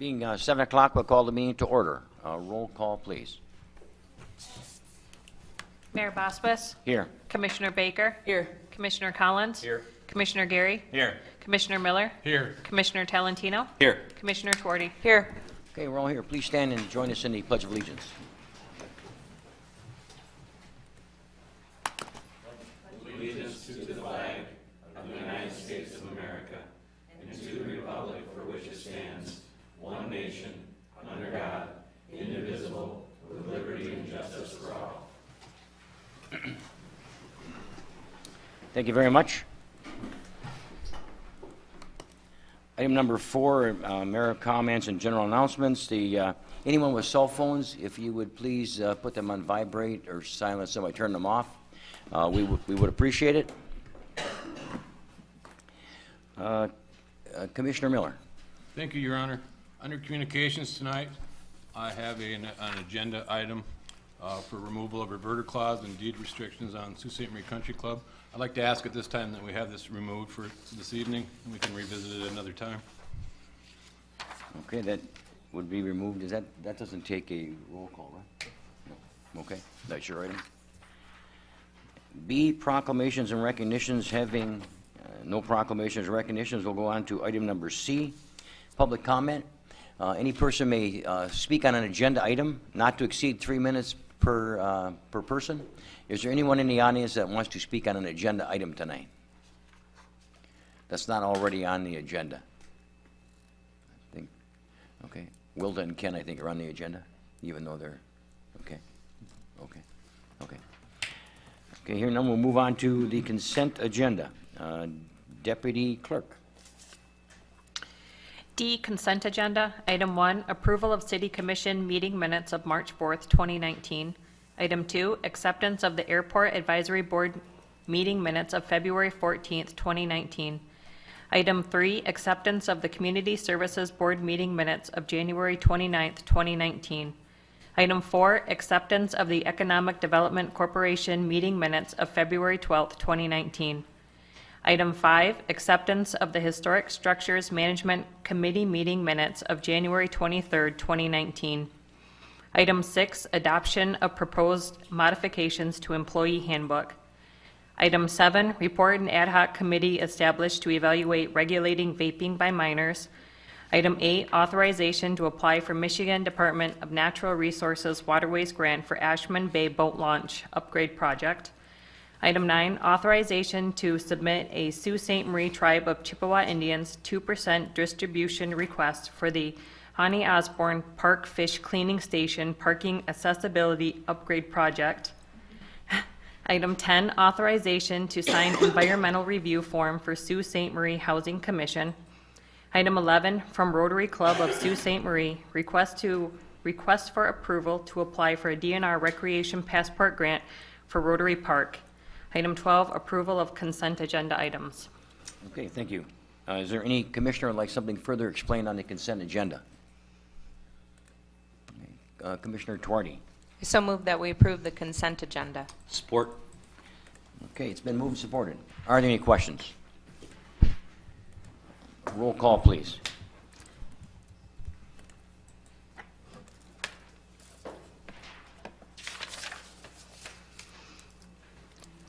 Being 7 o'clock, we'll call the meeting to order. Roll call, please. Mayor Boswis. Here. Commissioner Baker. Here. Commissioner Collins. Here. Commissioner Gary. Here. Commissioner Miller. Here. Commissioner Talentino. Here. Commissioner Twardy. Here. Okay, we're all here. Please stand and join us in the Pledge of Allegiance. Allegiance to the flag of the United States of America and to the republic for which it stands, one nation, under God, indivisible, with liberty and justice for all. Thank you very much. Item number 4, mayor comments and general announcements. Anyone with cell phones, if you would please put them on vibrate or silence somebody, turn them off. We would appreciate it. Commissioner Miller. Thank you, Your Honor. Under communications tonight, I have an agenda item for removal of reverter clause and deed restrictions on Sault Ste. Marie Country Club. I'd like to ask at this time that we have this removed for this evening, and we can revisit it another time. Okay, that would be removed. That doesn't take a roll call, right? No. Okay, that's your item. B, proclamations and recognitions. Having no proclamations or recognitions, we'll go on to item number C, public comment. Any person may speak on an agenda item, not to exceed 3 minutes per person. Is there anyone in the audience that wants to speak on an agenda item tonight that's not already on the agenda? I think, okay. Wilda and Ken, I think, are on the agenda, even though they're, okay. Okay, here now we'll move on to the consent agenda. Deputy Clerk. D, consent agenda. Item 1, approval of City Commission meeting minutes of March 4th, 2019. Item 2, acceptance of the Airport Advisory Board meeting minutes of February 14th, 2019. Item 3, acceptance of the Community Services Board meeting minutes of January 29th, 2019. Item 4, acceptance of the Economic Development Corporation meeting minutes of February 12th, 2019. Item 5, acceptance of the Historic Structures Management Committee meeting minutes of January 23rd, 2019. Item 6, adoption of proposed modifications to employee handbook. Item 7, report an ad hoc committee established to evaluate regulating vaping by minors. Item 8, authorization to apply for Michigan Department of Natural Resources Waterways Grant for Ashman Bay Boat Launch Upgrade Project. Item 9, authorization to submit a Sault Ste. Marie Tribe of Chippewa Indians 2% distribution request for the Honey Osborne Park Fish Cleaning Station Parking Accessibility Upgrade Project. Item 10, authorization to sign environmental review form for Sault Ste. Marie Housing Commission. Item 11, from Rotary Club of Sault Ste. Marie, request for approval to apply for a DNR Recreation Passport Grant for Rotary Park. Item 12, approval of consent agenda items. Okay, thank you. Is there any commissioner who would like something further explained on the consent agenda? Commissioner Twardy. I so move that we approve the consent agenda. Support. Okay, it's been moved and supported. Are there any questions? Roll call, please.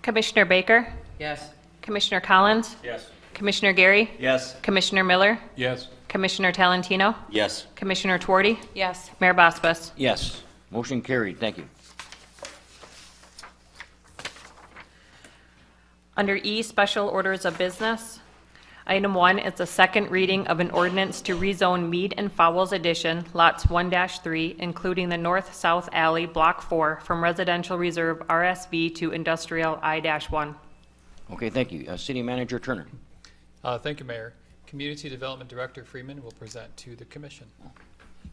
Commissioner Baker. Yes. Commissioner Collins. Yes. Commissioner Gary. Yes. Commissioner Miller. Yes. Commissioner Talentino. Yes. Commissioner Twardy. Yes. Mayor Boswis. Yes. Motion carried. Thank you. Under E, special orders of business. Item 1 is the second reading of an ordinance to rezone Mead and Fowles Edition, lots 1-3, including the north-south alley, block 4, from residential reserve RSB to industrial I-1. Okay, thank you. City Manager Turner. Thank you, Mayor. Community Development Director Freeman will present to the Commission.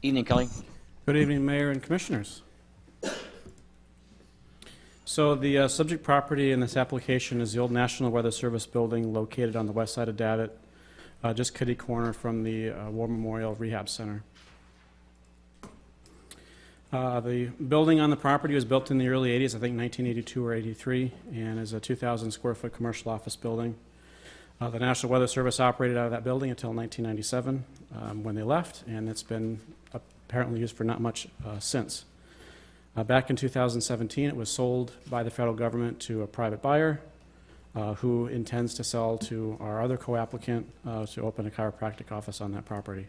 Evening, Kelly. Good evening, Mayor and Commissioners. So the subject property in this application is the old National Weather Service building located on the west side of Davitt, just kitty corner from the War Memorial Rehab Center. The building on the property was built in the early 80s, I think 1982 or 83, and is a 2,000 square foot commercial office building. The National Weather Service operated out of that building until 1997 when they left, and it's been apparently used for not much since. Back in 2017, it was sold by the federal government to a private buyer who intends to sell to our other co-applicant to open a chiropractic office on that property.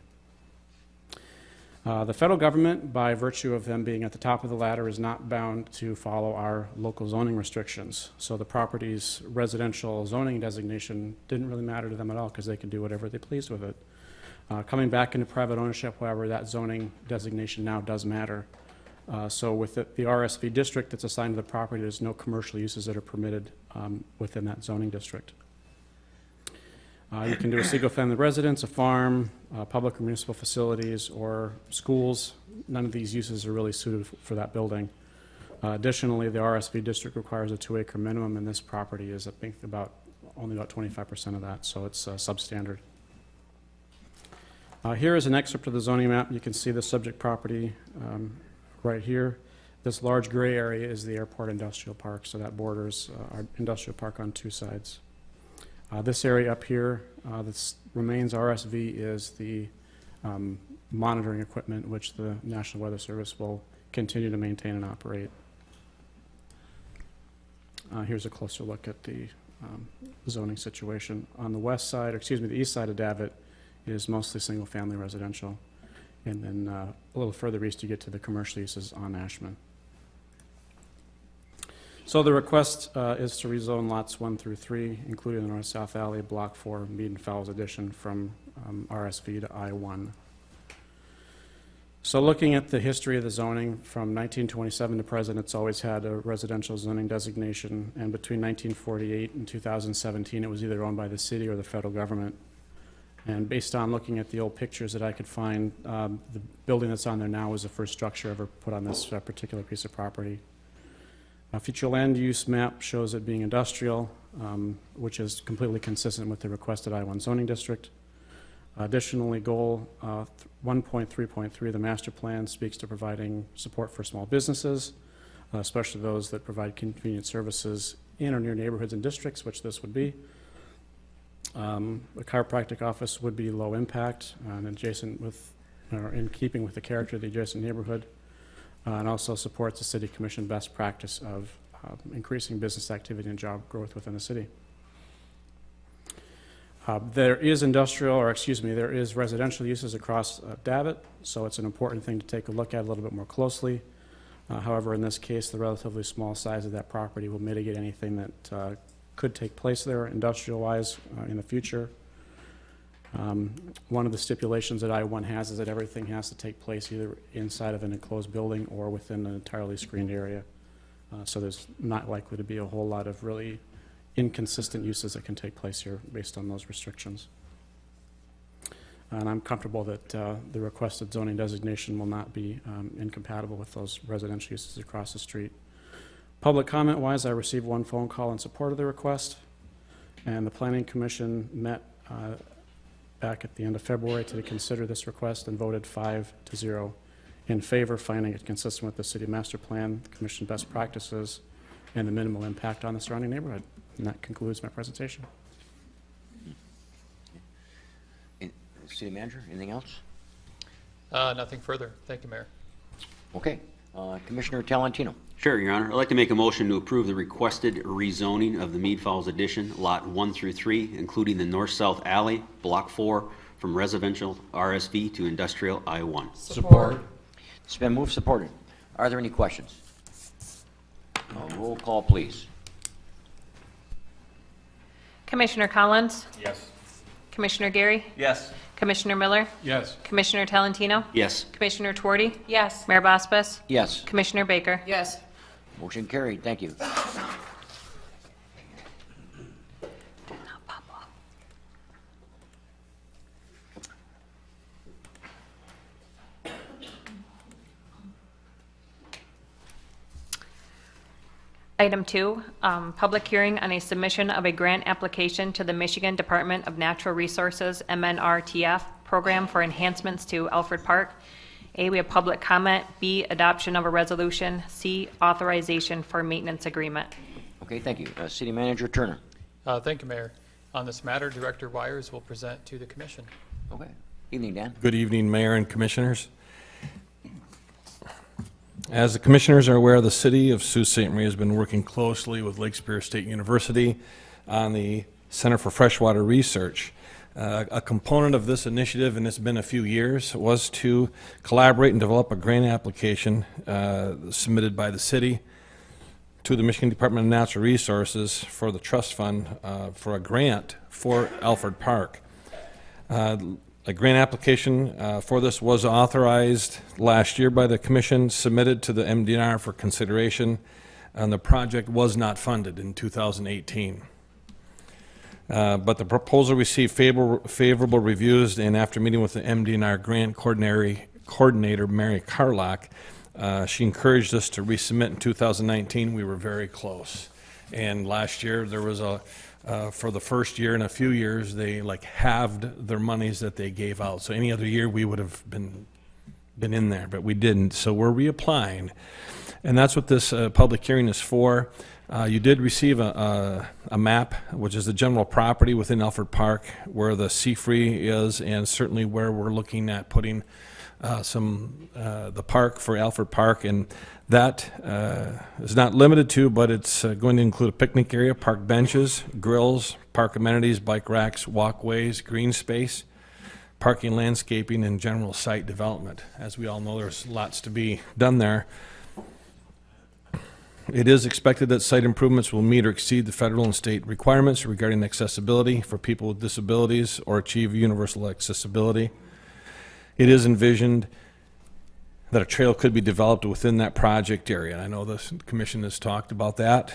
The federal government, by virtue of them being at the top of the ladder, is not bound to follow our local zoning restrictions. So the property's residential zoning designation didn't really matter to them at all because they could do whatever they pleased with it. Coming back into private ownership, however, that zoning designation now does matter. So with the RSV district that's assigned to the property, there's no commercial uses that are permitted within that zoning district. You can do a single-family residence, a farm, public or municipal facilities, or schools. None of these uses are really suited for that building. Additionally, the RSV district requires a 2-acre minimum, and this property is, I think, only about 25% of that, so it's substandard. Here is an excerpt of the zoning map. You can see the subject property right here. This large gray area is the airport industrial park, so that borders our industrial park on 2 sides. This area up here that remains RSV is the monitoring equipment which the National Weather Service will continue to maintain and operate. Here's a closer look at the zoning situation. On the west side, or excuse me, the east side of Davitt is mostly single-family residential. And then a little further east you get to the commercial uses on Ashman. So the request is to rezone lots 1 through 3, including the North-South Alley, Block 4, Mead and Fowles addition from RSV to I-1. So looking at the history of the zoning, from 1927 to present, it's always had a residential zoning designation, and between 1948 and 2017, it was either owned by the city or the federal government. And based on looking at the old pictures that I could find, the building that's on there now was the first structure ever put on this particular piece of property. A future land use map shows it being industrial, which is completely consistent with the requested I-1 zoning district. Additionally, goal 1.3.3 of the master plan speaks to providing support for small businesses, especially those that provide convenient services in or near neighborhoods and districts, which this would be. The chiropractic office would be low impact and adjacent with, or in keeping with the character of the adjacent neighborhood, and also supports the city commission best practice of increasing business activity and job growth within the city. There is there is residential uses across Davitt, so it's an important thing to take a look at a little bit more closely. However, in this case, the relatively small size of that property will mitigate anything that could take place there industrial-wise in the future. One of the stipulations that I-1 has is that everything has to take place either inside of an enclosed building or within an entirely screened area. So there's not likely to be a whole lot of really inconsistent uses that can take place here based on those restrictions. And I'm comfortable that the requested zoning designation will not be incompatible with those residential uses across the street. Public comment-wise, I received 1 phone call in support of the request, and the Planning Commission met back at the end of February to consider this request and voted 5-0 in favor, finding it consistent with the city master plan, commission best practices, and the minimal impact on the surrounding neighborhood. And that concludes my presentation. City Manager, anything else? Nothing further. Thank you, Mayor. Okay. Commissioner Talentino. Sure, Your Honor. I'd like to make a motion to approve the requested rezoning of the Mead Falls addition, Lot 1 through 3, including the North-South Alley, Block 4, from residential RSV to industrial I-1. Support. It's been moved, supported. Are there any questions? Roll call, please. Commissioner Collins? Yes. Commissioner Gary? Yes. Commissioner Miller? Yes. Commissioner Talentino? Yes. Commissioner Twardy? Yes. Mayor Bosbus? Yes. Commissioner Baker? Yes. Motion carried. Thank you. Item 2, public hearing on a submission of a grant application to the Michigan Department of Natural Resources, MNRTF, program for enhancements to Alfred Park. A, we have public comment. B, adoption of a resolution. C, authorization for maintenance agreement. Okay, thank you. City Manager Turner. Thank you, Mayor. On this matter, Director Wires will present to the commission. Okay. Evening, Dan. Good evening, Mayor and Commissioners. As the Commissioners are aware, the City of Sault Ste. Marie has been working closely with Lake Superior State University on the Center for Freshwater Research. A component of this initiative, and it's been a few years, was to collaborate and develop a grant application submitted by the city to the Michigan Department of Natural Resources for the trust fund for a grant for Alfred Park. A grant application for this was authorized last year by the Commission, submitted to the MDNR for consideration, and the project was not funded in 2018. But the proposal received favorable reviews, and after meeting with the MDNR grant coordinator Mary Carlock, she encouraged us to resubmit in 2019. We were very close. And last year, there was for the first year in a few years, they like halved their monies that they gave out. So any other year, we would have been in there, but we didn't. So we're reapplying. And that's what this public hearing is for. You did receive a map, which is the general property within Alfred Park, where the Seafree is, and certainly where we're looking at putting the park for Alfred Park. And that is not limited to, but it's going to include a picnic area, park benches, grills, park amenities, bike racks, walkways, green space, parking, landscaping, and general site development. As we all know, there's lots to be done there. It is expected that site improvements will meet or exceed the federal and state requirements regarding accessibility for people with disabilities or achieve universal accessibility. It is envisioned that a trail could be developed within that project area. And I know the Commission has talked about that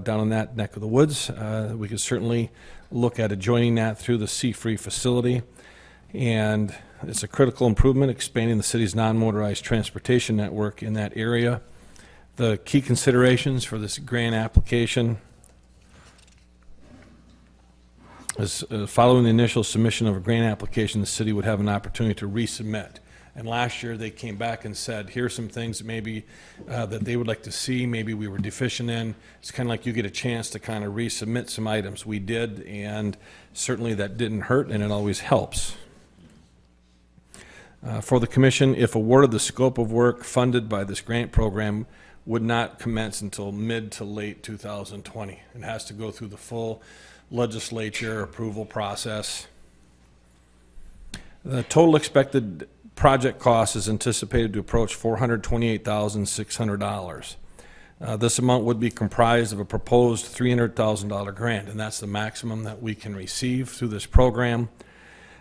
down in that neck of the woods. We could certainly look at adjoining that through the Seafree facility. And it's a critical improvement, expanding the city's non-motorized transportation network in that area. The key considerations for this grant application is following the initial submission of a grant application, the city would have an opportunity to resubmit. And last year they came back and said, here's some things maybe that they would like to see, maybe we were deficient in. It's kind of like you get a chance to kind of resubmit some items. We did, and certainly that didn't hurt, and it always helps. For the Commission, if awarded, the scope of work funded by this grant program would not commence until mid to late 2020. It has to go through the full legislature approval process. The total expected project cost is anticipated to approach $428,600. This amount would be comprised of a proposed $300,000 grant, and that's the maximum that we can receive through this program.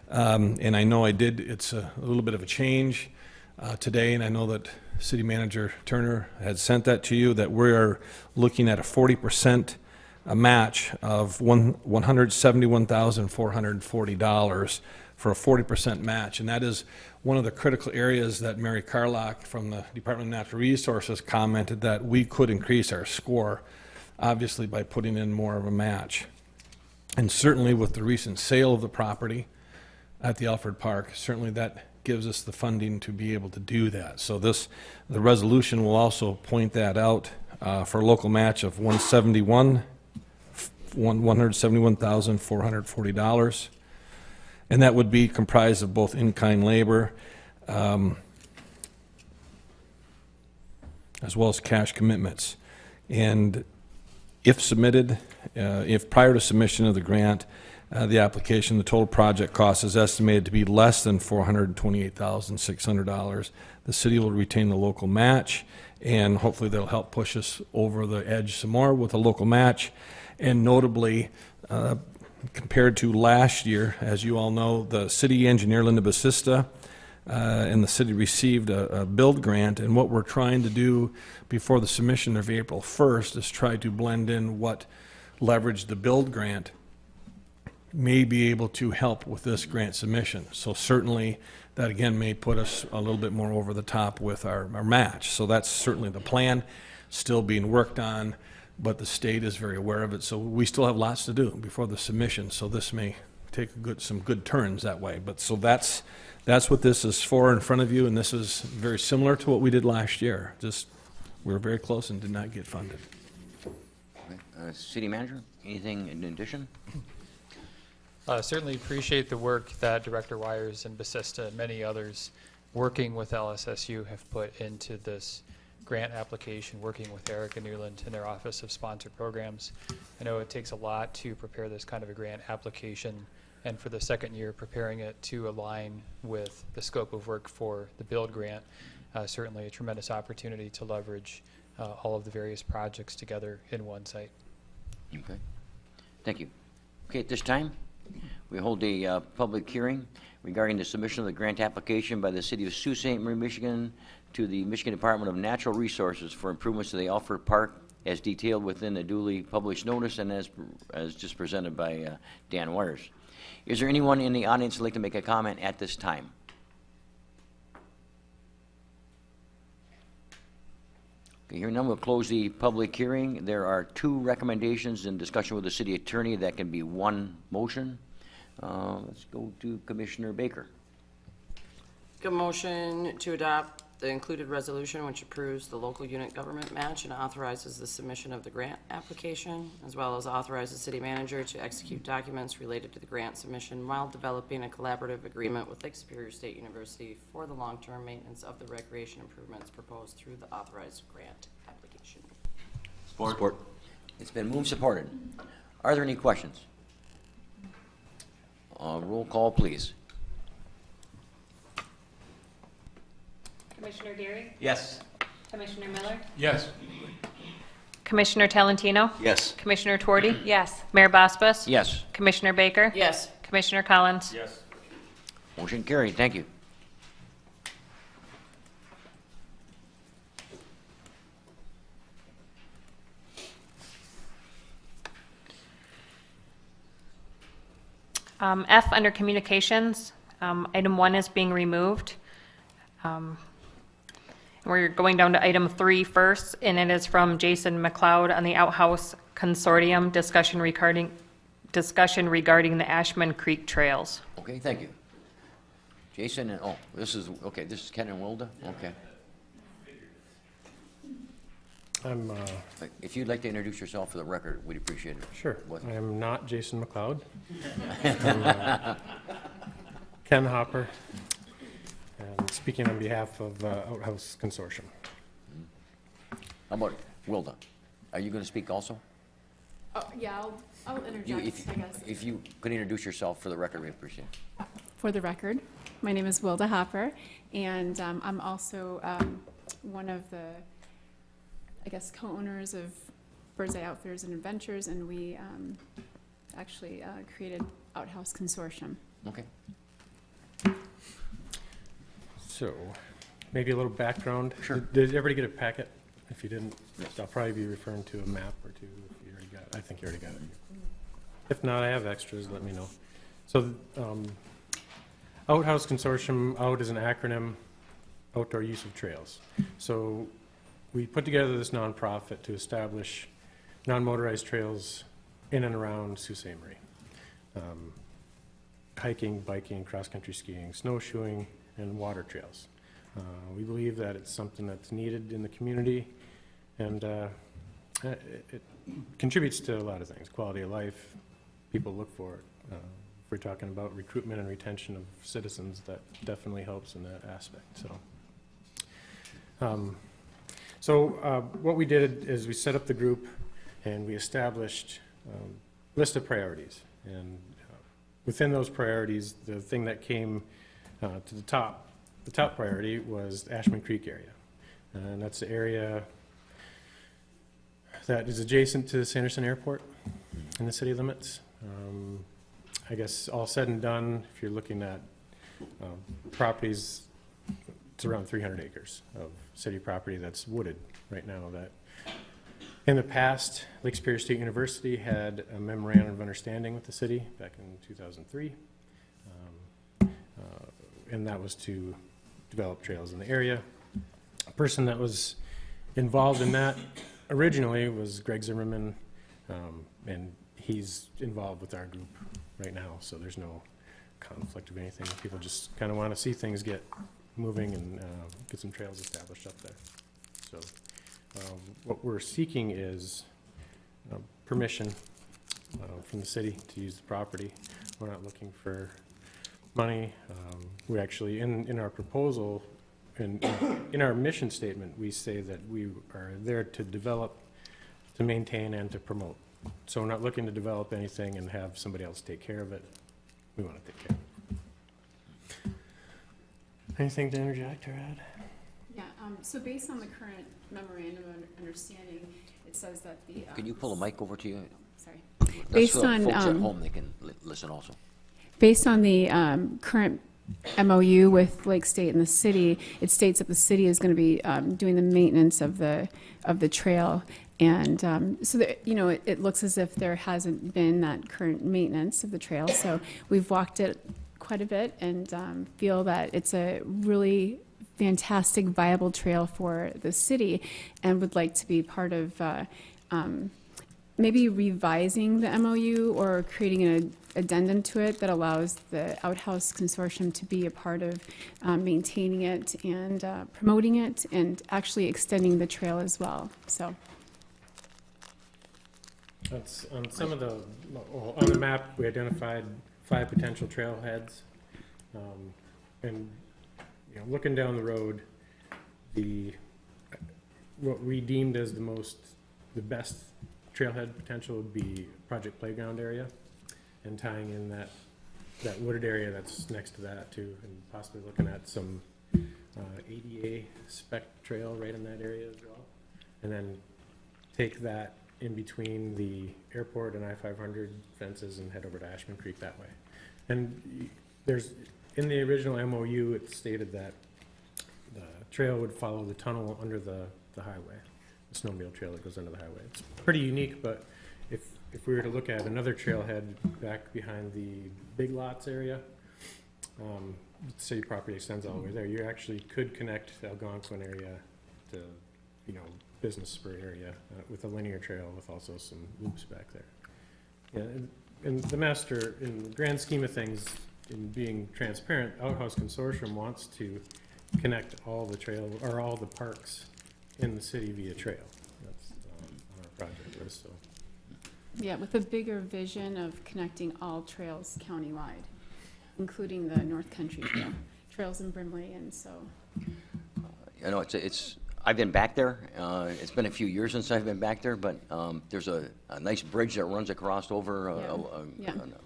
And I know it's a little bit of a change today, and I know that City Manager Turner had sent that to you, that we're looking at a 40% match of $171,440 for a 40% match. And that is one of the critical areas that Mary Carlock from the Department of Natural Resources commented that we could increase our score, obviously by putting in more of a match. And certainly with the recent sale of the property at the Alfred Park, certainly that gives us the funding to be able to do that. So the resolution will also point that out for a local match of $171,440. And that would be comprised of both in-kind labor as well as cash commitments. And if submitted, if prior to submission of the grant, the application, the total project cost is estimated to be less than $428,600. The city will retain the local match, and hopefully that'll help push us over the edge some more with a local match. And notably, compared to last year, as you all know, the city engineer, Linda Basista, and the city received a build grant, and what we're trying to do before the submission of April 1st is try to blend in what leverage the build grant may be able to help with this grant submission. So certainly that again may put us a little bit more over the top with our match. So that's certainly the plan, still being worked on, but the state is very aware of it. So we still have lots to do before the submission. So this may take some good turns that way. But so that's what this is for in front of you, and this is very similar to what we did last year. Just we were very close and did not get funded. City Manager, anything in addition? Certainly appreciate the work that Director Wires and Basista and many others working with LSSU have put into this grant application, working with Erica Newland in their Office of Sponsored Programs. I know it takes a lot to prepare this kind of a grant application, and for the second year, preparing it to align with the scope of work for the BUILD grant. Certainly a tremendous opportunity to leverage all of the various projects together in one site. Okay. Thank you. Okay, at this time, we hold a public hearing regarding the submission of the grant application by the City of Sault Ste. Marie, Michigan to the Michigan Department of Natural Resources for improvements to the Alford Park as detailed within the duly published notice and as just presented by Dan Wires. Is there anyone in the audience who'd like to make a comment at this time? Okay, hearing none, we'll close the public hearing. There are two recommendations in discussion with the city attorney that can be one motion. Let's go to Commissioner Baker. A motion to adopt the included resolution which approves the local unit government match and authorizes the submission of the grant application, as well as authorize the city manager to execute documents related to the grant submission while developing a collaborative agreement with Lake Superior State University for the long-term maintenance of the recreation improvements proposed through the authorized grant application. Support. It's been moved, supported. Are there any questions? Roll call, please. Commissioner Deary? Yes. Commissioner Miller? Yes. Commissioner Talentino? Yes. Commissioner Twardy? Yes. Mayor Bosbus? Yes. Commissioner Baker? Yes. Commissioner Collins? Yes. Motion carried. Thank you. F, under communications, item 1 is being removed. We're going down to item 3 first, and it is from Jason McLeod on the Outhouse Consortium discussion regarding the Ashman Creek trails. Okay, thank you. Jason and, this is Ken and Wilda? Okay. I'm, If you'd like to introduce yourself for the record, we'd appreciate it. sure, What? I am not Jason McLeod. I'm Ken Hopper, and speaking on behalf of Outhouse Consortium. How about Wilda? Are you going to speak also? Oh, yeah, I'll interject, I guess. If you could introduce yourself for the record, we appreciate it. For the record, my name is Wilda Hopper, and I'm also one of the, I guess, co-owners of Bird's Eye Outfitters and Adventures, and we actually created Outhouse Consortium. Okay. So, maybe a little background. Sure. Did everybody get a packet? If you didn't, Yes. I'll probably be referring to a map or two if you already got it. I think you already got it. If not, I have extras, let me know. So, Outhouse Consortium, OUT is an acronym, Outdoor Use of Trails. So, we put together this nonprofit to establish non-motorized trails in and around Sault Ste. Marie. Hiking, biking, cross-country skiing, snowshoeing, and water trails. We believe that it's something that's needed in the community, and it contributes to a lot of things. Quality of life, people look for it. If we're talking about recruitment and retention of citizens, that definitely helps in that aspect. So, what we did is we set up the group, and we established a list of priorities. And within those priorities, the thing that came to the top priority was the Ashman Creek area. And that's the area that is adjacent to Sanderson Airport in the city limits. I guess all said and done, if you're looking at properties, it's around 300 acres of city property that's wooded right now. That in the past, Lake Superior State University had a memorandum of understanding with the city back in 2003. And that was to develop trails in the area. A person that was involved in that originally was Greg Zimmerman, and he's involved with our group right now, so there's no conflict of anything. People just kind of want to see things get moving and get some trails established up there. So what we're seeking is permission from the city to use the property. We're not looking for money. We actually, in our proposal, in our mission statement, we say that we are there to develop, to maintain, and to promote. So we're not looking to develop anything and have somebody else take care of it. We want to take care of it. Anything to interject or add? Yeah, so based on the current memorandum of understanding, it says that the. Can you pull a mic over to you? Sorry. That's Based so on, folks at home, they can listen also. Based on the current MOU with Lake State and the city, it states that the city is going to be doing the maintenance of the trail. And so that, you know, it looks as if there hasn't been that current maintenance of the trail. So we've walked it quite a bit and feel that it's a really fantastic, viable trail for the city, and would like to be part of maybe revising the MOU or creating an addendum to it that allows the Outhouse Consortium to be a part of maintaining it and promoting it, and actually extending the trail as well. So. That's on some of the, well, on the map, we identified 5 potential trailheads. And, you know, looking down the road, what we deemed as the best trailhead potential would be Project Playground area, and tying in that wooded area that's next to that too, and possibly looking at some ADA spec trail right in that area as well. And then take that in between the airport and I-500 fences and head over to Ashman Creek that way. And there's, in the original MOU, it stated that the trail would follow the tunnel under the highway, the snowmobile trail that goes under the highway. It's pretty unique, but if we were to look at another trailhead back behind the Big Lots area, the city property extends all the way there. You actually could connect Algonquin area to, you know, Business Spur area with a linear trail with also some loops back there. Yeah, and the master, in the grand scheme of things, in being transparent, Outhouse Consortium wants to connect all the trail, or all the parks in the city via trail. That's on our project list, so. Yeah, with a bigger vision of connecting all trails countywide, including the North Country Trail, trails in Brimley, and so. You know, I've been back there. It's been a few years since I've been back there, but there's a nice bridge that runs across over a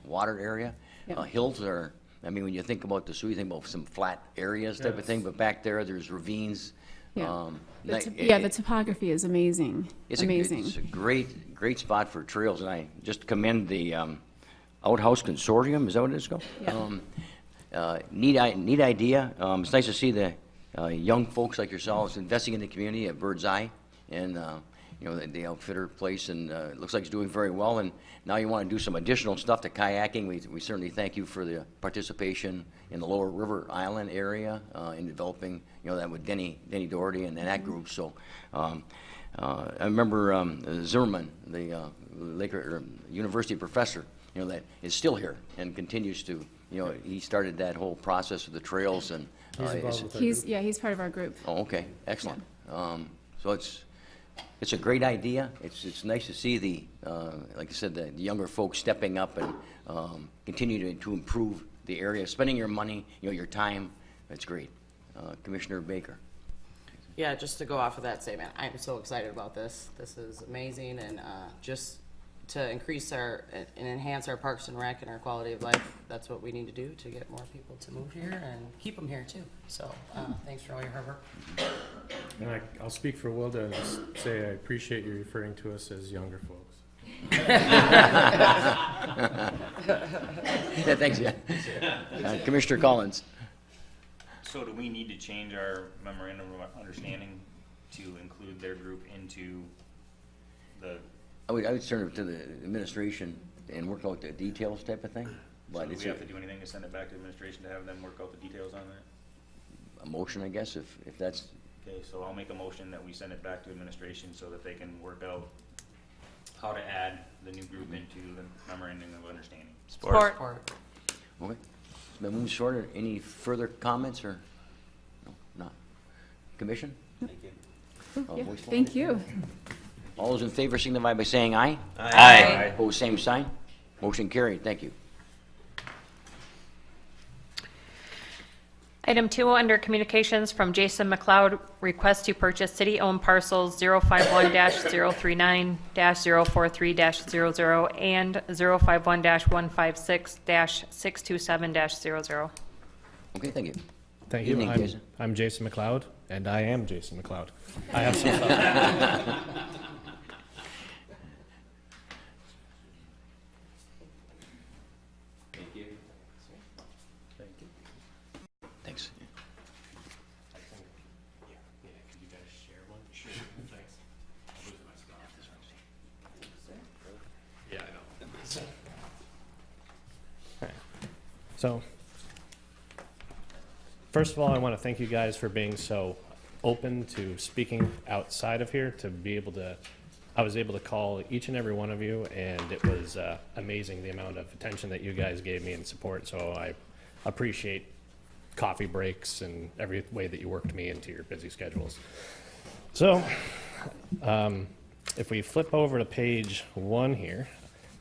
water area. Yeah. Hills are, I mean, when you think about the Sioux, you think about some flat areas type of Yes. thing, but back there, there's ravines. Yeah. The The topography is amazing. It's Amazing. It's a great spot for trails, and I just commend the Outhouse Consortium, is that what it is called? Yeah. Neat idea. It's nice to see the young folks like yourselves investing in the community at Bird's Eye, and you know, the outfitter place, and it looks like it's doing very well. And now you want to do some additional stuff to kayaking. We certainly thank you for the participation in the Lower River Island area in developing, you know, that with Denny Doherty and that group. So I remember Zimmerman, the Laker University professor, you know, that is still here and continues to, you know, he started that whole process with the trails, and He's involved with our group. He's part of our group. oh, okay, excellent. So it's a great idea. It's nice to see the, like I said, the younger folks stepping up and continue to improve the area, spending your money, you know, your time. It's great. Commissioner Baker. Yeah, just to go off of that statement, I'm so excited about this. This is amazing, and just to increase and enhance our parks and rec and our quality of life, that's what we need to do to get more people to move here and keep them here too. So thanks for all your hard work. And I'll speak for Wilda and just say I appreciate you referring to us as younger folks. Yeah, thanks, yeah. Commissioner Collins. So do we need to change our memorandum of understanding to include their group into the, I would turn it to the administration and work out the details type of thing. so But do it's we have to do anything to send it back to administration to have them work out the details on that? a motion, I guess, if that's, Okay, so I'll make a motion that we send it back to administration so that they can work out how to add the new group into the memorandum of understanding. Support. okay. It's been moved short. Any further comments or, no, not? Commission? Yeah, voice vote? thank you. All those in favor signify by saying aye. Aye. Opposed, same sign. Motion carried. Thank you. Item 2, under communications from Jason McLeod, request to purchase city-owned parcels 051-039-043-00 and 051-156-627-00. Okay, thank you. Thank Evening, you. Jason. I'm Jason McLeod, and I am Jason McLeod. I have some stuff. Thanks. So, first of all, I want to thank you guys for being so open to speaking outside of here, to be able to, I was able to call each and every one of you, and it was amazing the amount of attention that you guys gave me and support, so I appreciate coffee breaks and every way that you worked me into your busy schedules. So, if we flip over to page 1 here,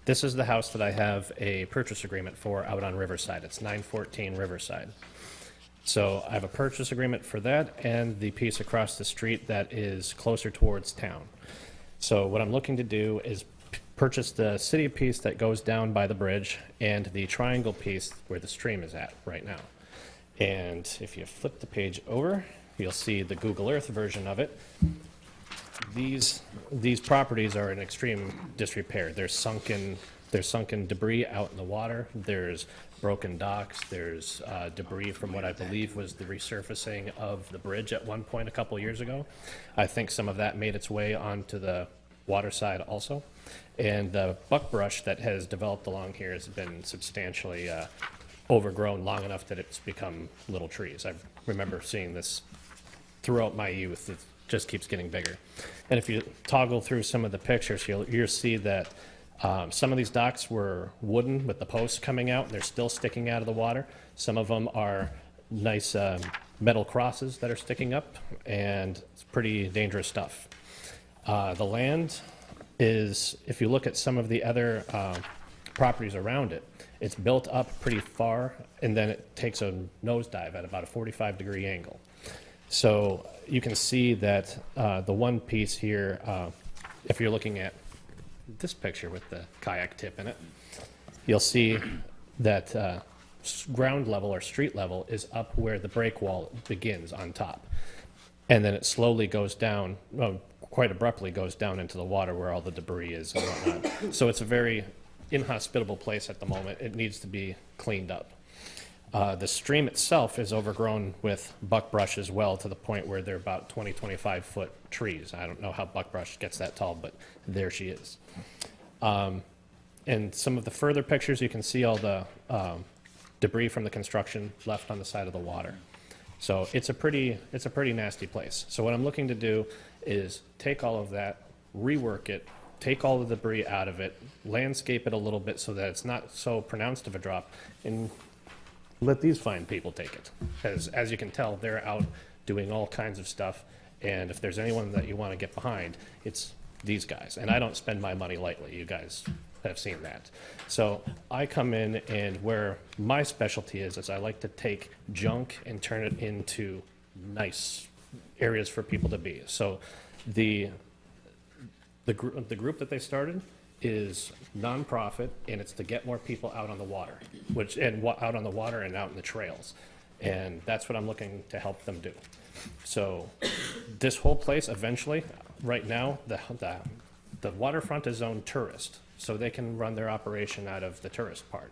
this is the house that I have a purchase agreement for out on Riverside. It's 914 Riverside. So I have a purchase agreement for that and the piece across the street that is closer towards town. So what I'm looking to do is purchase the city piece that goes down by the bridge and the triangle piece where the stream is at right now. And if you flip the page over, you'll see the Google Earth version of it. These properties are in extreme disrepair. There's sunken debris out in the water. There's broken docks. There's debris from what I believe was the resurfacing of the bridge at one point a couple years ago. I think some of that made its way onto the water side also. And the buckbrush that has developed along here has been substantially overgrown long enough that it's become little trees. I remember seeing this throughout my youth. It just keeps getting bigger. And if you toggle through some of the pictures, you'll see that some of these docks were wooden with the posts coming out, and they're still sticking out of the water. Some of them are nice metal crosses that are sticking up, and it's pretty dangerous stuff. The land is, if you look at some of the other properties around it, it's built up pretty far, and then it takes a nosedive at about a 45-degree angle. So you can see that the one piece here, if you're looking at this picture with the kayak tip in it, you'll see that ground level or street level is up where the break wall begins on top. And then it slowly goes down, quite abruptly goes down into the water where all the debris is and whatnot. So it's a very inhospitable place at the moment. It needs to be cleaned up. The stream itself is overgrown with buckbrush as well, to the point where they're about 20, 25-foot trees. I don't know how buckbrush gets that tall, but there she is. And some of the further pictures, you can see all the debris from the construction left on the side of the water. So it's a pretty nasty place. So what I'm looking to do is take all of that, rework it, take all the debris out of it, landscape it a little bit so that it's not so pronounced of a drop, and let these fine people take it. As you can tell, they're out doing all kinds of stuff, and if there's anyone that you want to get behind, it's these guys. And I don't spend my money lightly. You guys have seen that. So I come in, and where my specialty is I like to take junk and turn it into nice areas for people to be. So the group that they started is nonprofit, and it's to get more people out on the water, out on the water and out in the trails. And that's what I'm looking to help them do. So this whole place eventually, right now, the waterfront is zoned tourist, so they can run their operation out of the tourist part.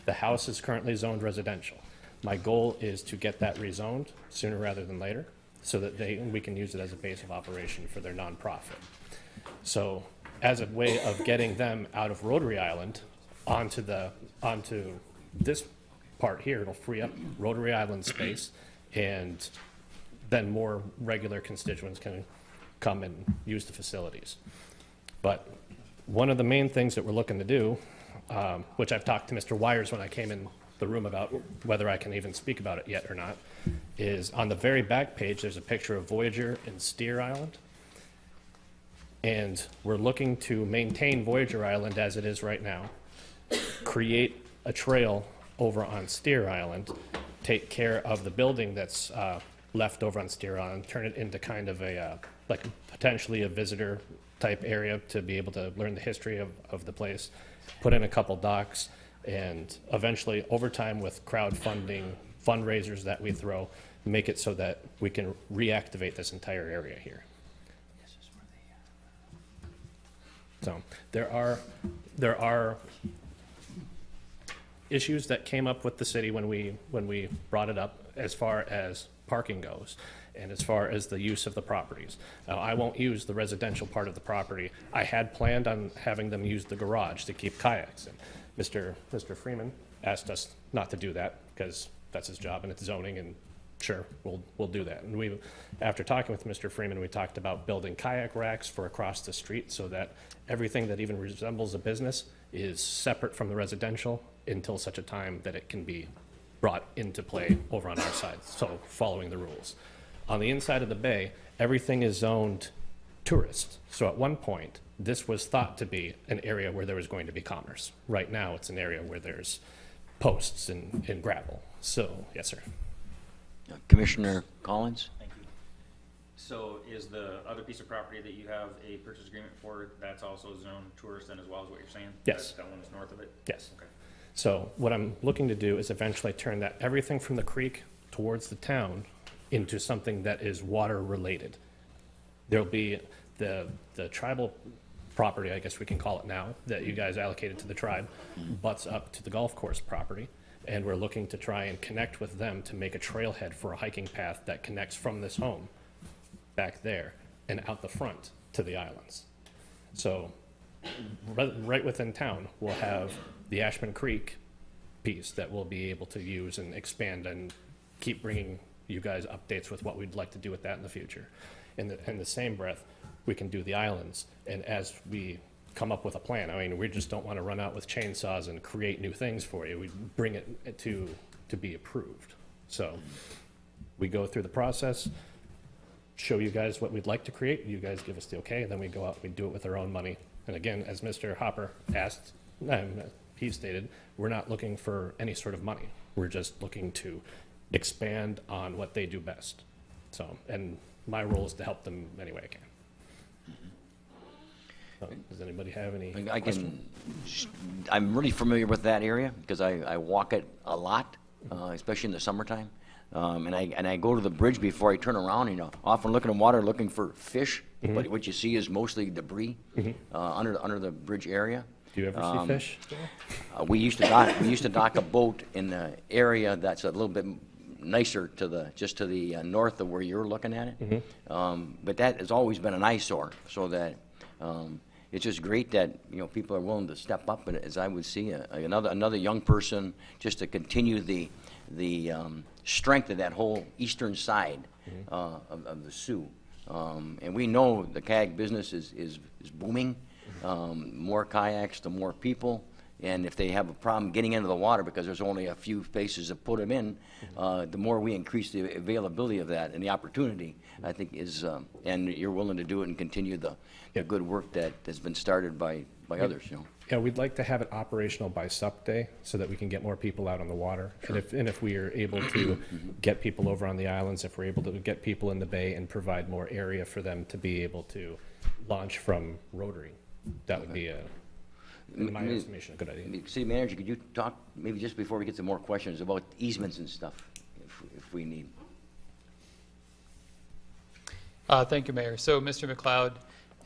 The house is currently zoned residential. My goal is to get that rezoned sooner rather than later, so that we can use it as a base of operation for their nonprofit. So as a way of getting them out of Rotary Island onto this part here, it'll free up Rotary Island space, and then more regular constituents can come and use the facilities. But one of the main things that we're looking to do, which I've talked to Mr. Wires when I came in the room about whether I can even speak about it yet or not, is on the very back page, there's a picture of Voyager and Steer Island. And we're looking to maintain Voyager Island as it is right now, create a trail over on Steer Island, take care of the building that's left over on Steer Island, turn it into kind of a, like potentially a visitor type area to be able to learn the history of the place, put in a couple docks, and eventually, over time with crowdfunding, fundraisers that we throw, make it so that we can reactivate this entire area here. So there are issues that came up with the city when we brought it up as far as parking goes and as far as the use of the properties. Now, I won't use the residential part of the property. I had planned on having them use the garage to keep kayaks in. Mr. Freeman asked us not to do that because that's his job and it's zoning, and sure, we'll do that. And after talking with Mr. Freeman, we talked about building kayak racks for across the street so that everything that even resembles a business is separate from the residential until such a time that it can be brought into play over on our side, so following the rules. On the inside of the bay, everything is zoned tourist. So at one point, this was thought to be an area where there was going to be commerce. Right now, it's an area where there's posts and gravel. So, yes, sir. Commissioner Collins? Thank you. So is the other piece of property that you have a purchase agreement for, that's also zone tourist then as well, as what you're saying? Yes. That one is north of it? Yes. Okay. So what I'm looking to do is eventually turn that everything from the creek towards the town into something that is water related. There'll be the tribal property, I guess we can call it now, that you guys allocated to the tribe, butts up to the golf course property. And we're looking to try and connect with them to make a trailhead for a hiking path that connects from this home back there and out the front to the islands. So right within town, we'll have the Ashman Creek piece that we'll be able to use and expand and keep bringing you guys updates with what we'd like to do with that in the future. In the same breath, we can do the islands, and as we come up with a plan, I mean, we just don't want to run out with chainsaws and create new things for you. We bring it to be approved. So we go through the process, show you guys what we'd like to create, you guys give us the okay, and then we go out and we do it with our own money. And again, as Mr. Hopper asked, he stated, we're not looking for any sort of money. We're just looking to expand on what they do best. So, and my role is to help them any way I can. So, does anybody have any questions? I'm really familiar with that area because I walk it a lot, especially in the summertime. And I go to the bridge before I turn around, you know, often looking in water, looking for fish, but what you see is mostly debris under the bridge area. Do you ever see fish? We used to dock a boat in the area that's a little bit nicer to the north of where you're looking at it. But that has always been an eyesore, so that it's just great that, you know, people are willing to step up, and as I would see another young person, just to continue the strength of that whole eastern side of the Sioux. And we know the kayak business is booming. More kayaks, the more people. And if they have a problem getting into the water because there's only a few spaces to put them in, the more we increase the availability of that and the opportunity, I think is, and you're willing to do it and continue the good work that has been started by others, you know. Yeah, we'd like to have it operational by SUP Day so that we can get more people out on the water. Sure. And if we are able to get people over on the islands, if we're able to get people in the bay and provide more area for them to be able to launch from Rotary, that would be in my estimation, a good idea. City Manager, could you talk, maybe just before we get to more questions, about easements and stuff, if we need? Thank you, Mayor. So Mr. McLeod,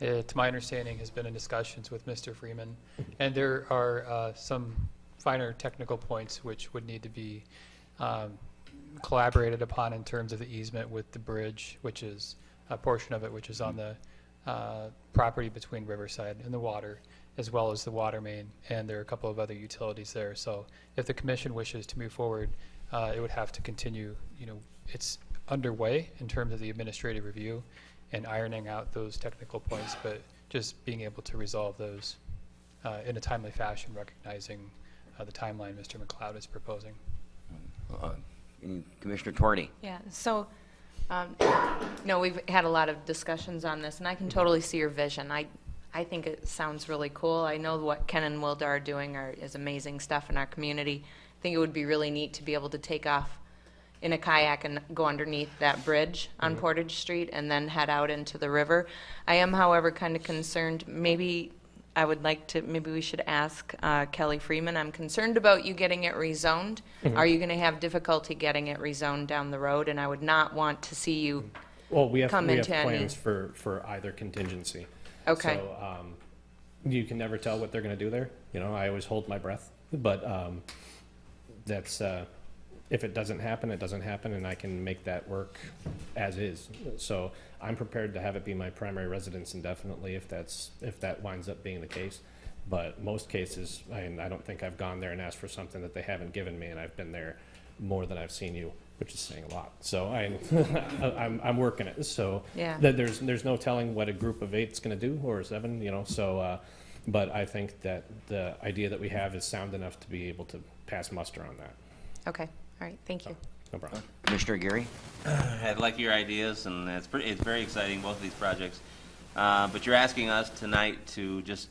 to my understanding, has been in discussions with Mr. Freeman, and there are some finer technical points which would need to be collaborated upon in terms of the easement with the bridge, which is a portion of it which is on the property between Riverside and the water, as well as the water main, and there are a couple of other utilities there. So if the commission wishes to move forward, it would have to continue, you know, it's underway in terms of the administrative review and ironing out those technical points, but just being able to resolve those in a timely fashion, recognizing the timeline Mr. McLeod is proposing. Commissioner Torney. Yeah, so No, we've had a lot of discussions on this, and I can totally see your vision. I think it sounds really cool. I know what Ken and Wilda are doing is amazing stuff in our community. I think it would be really neat to be able to take off in a kayak and go underneath that bridge on Portage Street and then head out into the river. I am, however, kind of concerned, maybe we should ask Kelly Freeman. I'm concerned about you getting it rezoned. Are you going to have difficulty getting it rezoned down the road? And I would not want to see you Well, we have come into any. plans for either contingency. Okay. So, you can never tell what they're gonna do there. You know, I always hold my breath, but, that's, if it doesn't happen, it doesn't happen, and I can make that work as is. So I'm prepared to have it be my primary residence indefinitely if that winds up being the case. But most cases, I don't think I've gone there and asked for something that they haven't given me, and I've been there more than I've seen you, which is saying a lot. So I'm working it. So Yeah. there's no telling what a group of 8's gonna do, or 7, you know, so, but I think that the idea that we have is sound enough to be able to pass muster on that. Okay, all right, thank you. No problem. Commissioner Gary? I like your ideas, and it's very exciting, both of these projects. But you're asking us tonight to just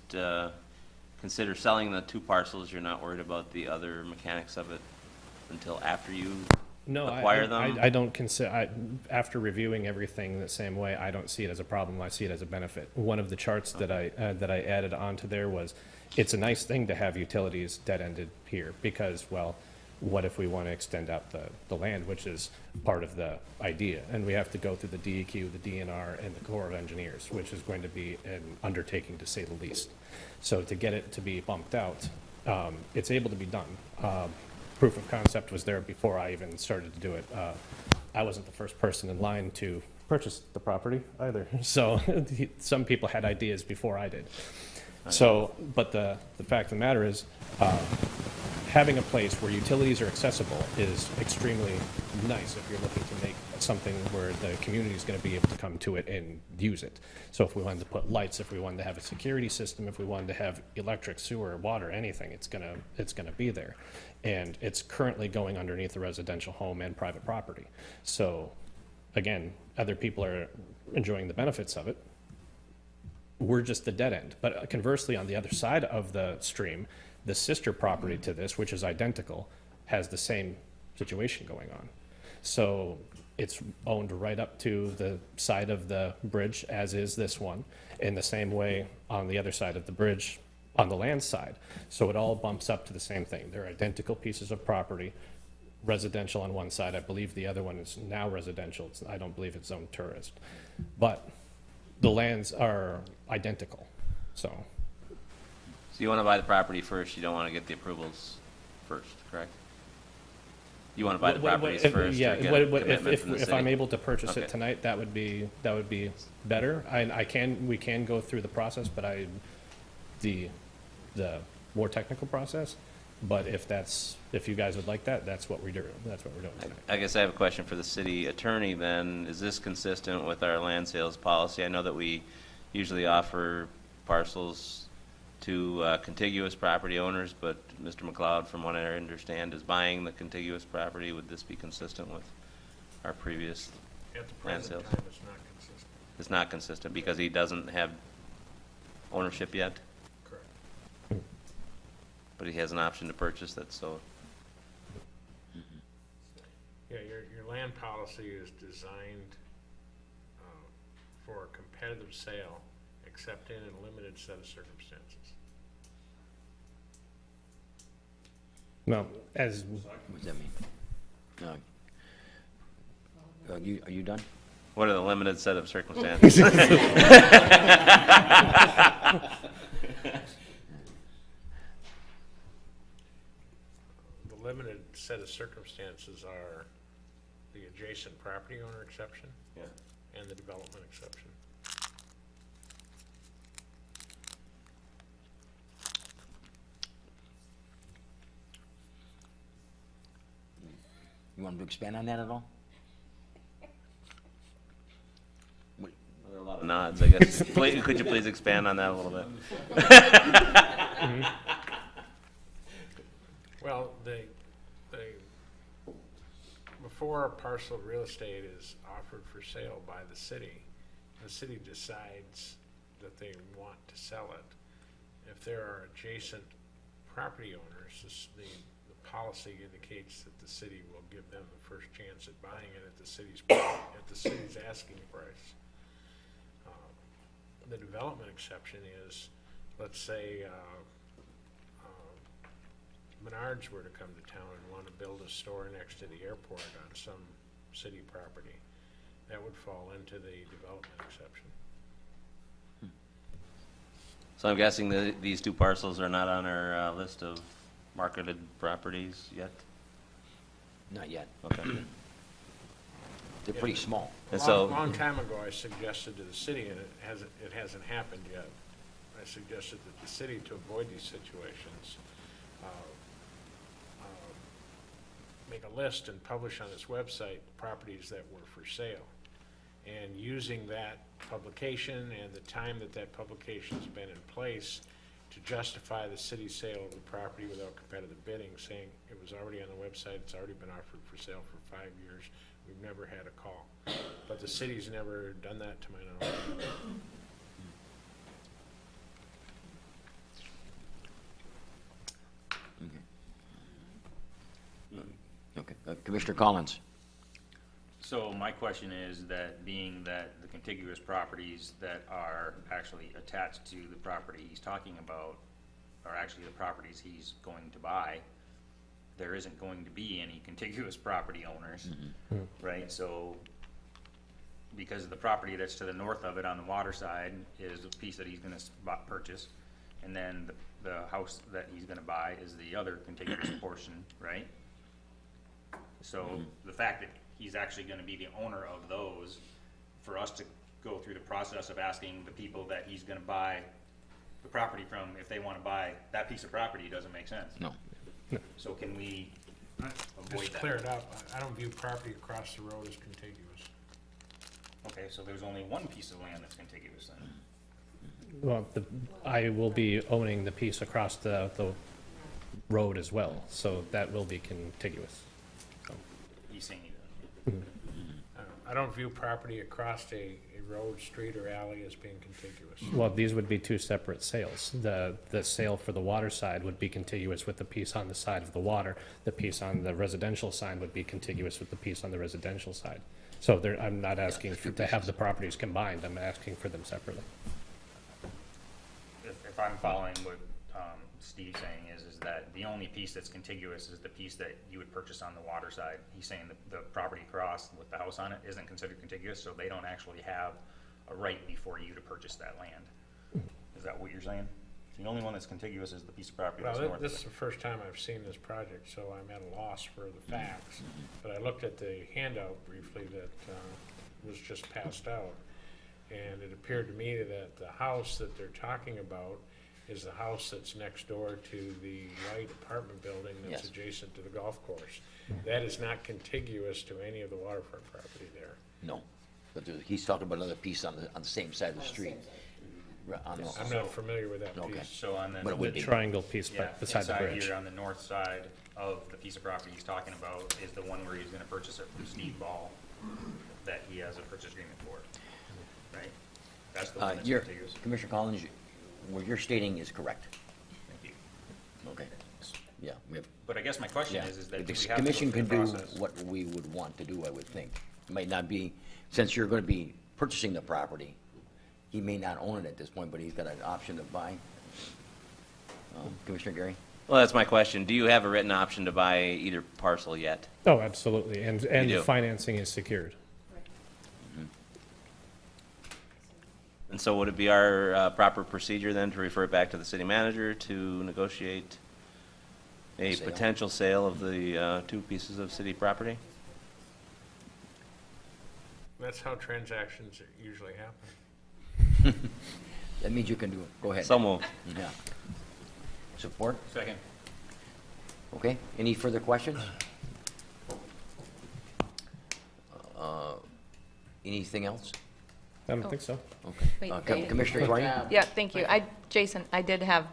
consider selling the 2 parcels. You're not worried about the other mechanics of it until after you acquire them? I don't consider, after reviewing everything the same way, I don't see it as a problem. I see it as a benefit. One of the charts that I added onto there was, it's a nice thing to have utilities dead-ended here because, well, what if we want to extend out the land, which is part of the idea? And we have to go through the DEQ, the DNR, and the Corps of Engineers, which is going to be an undertaking to say the least. So to get it to be bumped out, it's able to be done. Proof of concept was there before I even started to do it. I wasn't the first person in line to purchase the property either. So some people had ideas before I did. So, but the fact of the matter is, having a place where utilities are accessible is extremely nice if you're looking to make something where the community is going to be able to come to it and use it. So if we wanted to put lights, if we wanted to have a security system, if we wanted to have electric, sewer, water, anything, it's gonna be there. And it's currently going underneath a residential home and private property. So again, other people are enjoying the benefits of it. We're just the dead end. But conversely, on the other side of the stream, the sister property to this, which is identical, has the same situation going on. So it's owned right up to the side of the bridge, as is this one, in the same way on the other side of the bridge on the land side. So it all bumps up to the same thing. They're identical pieces of property, residential on one side. I believe the other one is now residential. I don't believe it's zoned tourist. But the lands are identical, so. So you want to buy the property first, you don't want to get the approvals first, correct? You want to buy the properties first Yeah, or get a commitment from the if city? I'm able to purchase Okay. it tonight, that would be better. We can go through the process, but the more technical process. But if you guys would like that, that's what we're doing tonight. I guess I have a question for the city attorney then. Is this consistent with our land sales policy? I know that we usually offer parcels to contiguous property owners, but Mr. McLeod, from what I understand, is buying the contiguous property. Would this be consistent with our previous At the land present sales? time, it's not consistent. It's not consistent because he doesn't have ownership yet, Correct. but he has an option to purchase that, so. Yeah, your land policy is designed for a competitive sale, except in a limited set of circumstances. No, as, What does that mean? Are you done? What are the limited set of circumstances? The limited set of circumstances are the adjacent property owner exception and the development exception. You want to expand on that at all? There are a lot of nods, I guess. Could you please expand on that a little bit? Well, before a parcel of real estate is offered for sale by the city decides that they want to sell it. If there are adjacent property owners, the policy indicates that the city will give them the first chance at buying it at the city's asking price. The development exception is, let's say, Menards were to come to town and want to build a store next to the airport on some city property. That would fall into the development exception. So I'm guessing that these two parcels are not on our list of marketed properties yet? Not yet. Okay. They're pretty small. And A so, long time ago, I suggested to the city, and it hasn't happened yet. I suggested that the city, to avoid these situations, make a list and publish on its website properties that were for sale. And using that publication and the time that that publication's been in place to justify the city's sale of the property without competitive bidding, saying it was already on the website, it's already been offered for sale for 5 years, we've never had a call. But the city's never done that to my knowledge. Okay, Commissioner Collins. So my question is that being that the contiguous properties that are actually attached to the property he's talking about are actually the properties he's going to buy, there isn't going to be any contiguous property owners, right? So because the property that's to the north of it on the water side is a piece that he's gonna purchase, and then the house that he's gonna buy is the other contiguous portion, right? So the fact that he's actually gonna be the owner of those, for us to go through the process of asking the people that he's gonna buy the property from, if they wanna buy that piece of property, doesn't make sense. No. So can we avoid Just that? clear it up, I don't view property across the road as contiguous. Okay, so there's only one piece of land that's contiguous then? Well, I will be owning the piece across the road as well, so that will be contiguous. He's saying he doesn't. I don't view property across a road, street, or alley as being contiguous. Well, these would be two separate sales. The sale for the water side would be contiguous with the piece on the side of the water. The piece on the residential side would be contiguous with the piece on the residential side. So I'm not asking to have the properties combined, I'm asking for them separately. If I'm following what Steve's saying is that the only piece that's contiguous is the piece that you would purchase on the water side. He's saying the property across with the house on it isn't considered contiguous, so they don't actually have a right before you to purchase that land. Is that what you're saying? The only one that's contiguous is the piece of property that's Well, north this of is it. the first time I've seen this project, so I'm at a loss for the facts. But I looked at the handout briefly that was just passed out, and it appeared to me that the house that they're talking about is the house that's next door to the white apartment building that's Yes. adjacent to the golf course. That is not contiguous to any of the waterfront property there. No, but he's talking about another piece on the same side of the street. Right, on the- I'm not familiar with that Okay. piece. So on the, But it would The be. triangle piece yeah, beside the inside bridge. here on the north side of the piece of property he's talking about is the one where he's gonna purchase it from Steve Ball, that he has a purchase agreement for, right? That's the one that's contiguous. Commissioner Collins, what you're stating is correct. Thank you. Okay. Yeah, we have, But I guess my question yeah. is that The do we have to go commission through can the do process? what we would want to do, I would think. It might not be, since you're gonna be purchasing the property, he may not own it at this point, but he's got an option to buy. Commissioner Gary? well, that's my question. Do you have a written option to buy either parcel yet? Oh, absolutely, and You the do. financing is secured. And so would it be our proper procedure then to refer it back to the city manager to negotiate a Sale. potential sale of the two pieces of city property? That's how transactions usually happen. That means you can do it. Go ahead. So moved. Yeah. Support? Second. Okay, any further questions? Anything else? I don't think so. Okay. Wait, Dave. Commissioner Good Dwyer? job. Yeah, thank you. Jason, I did have,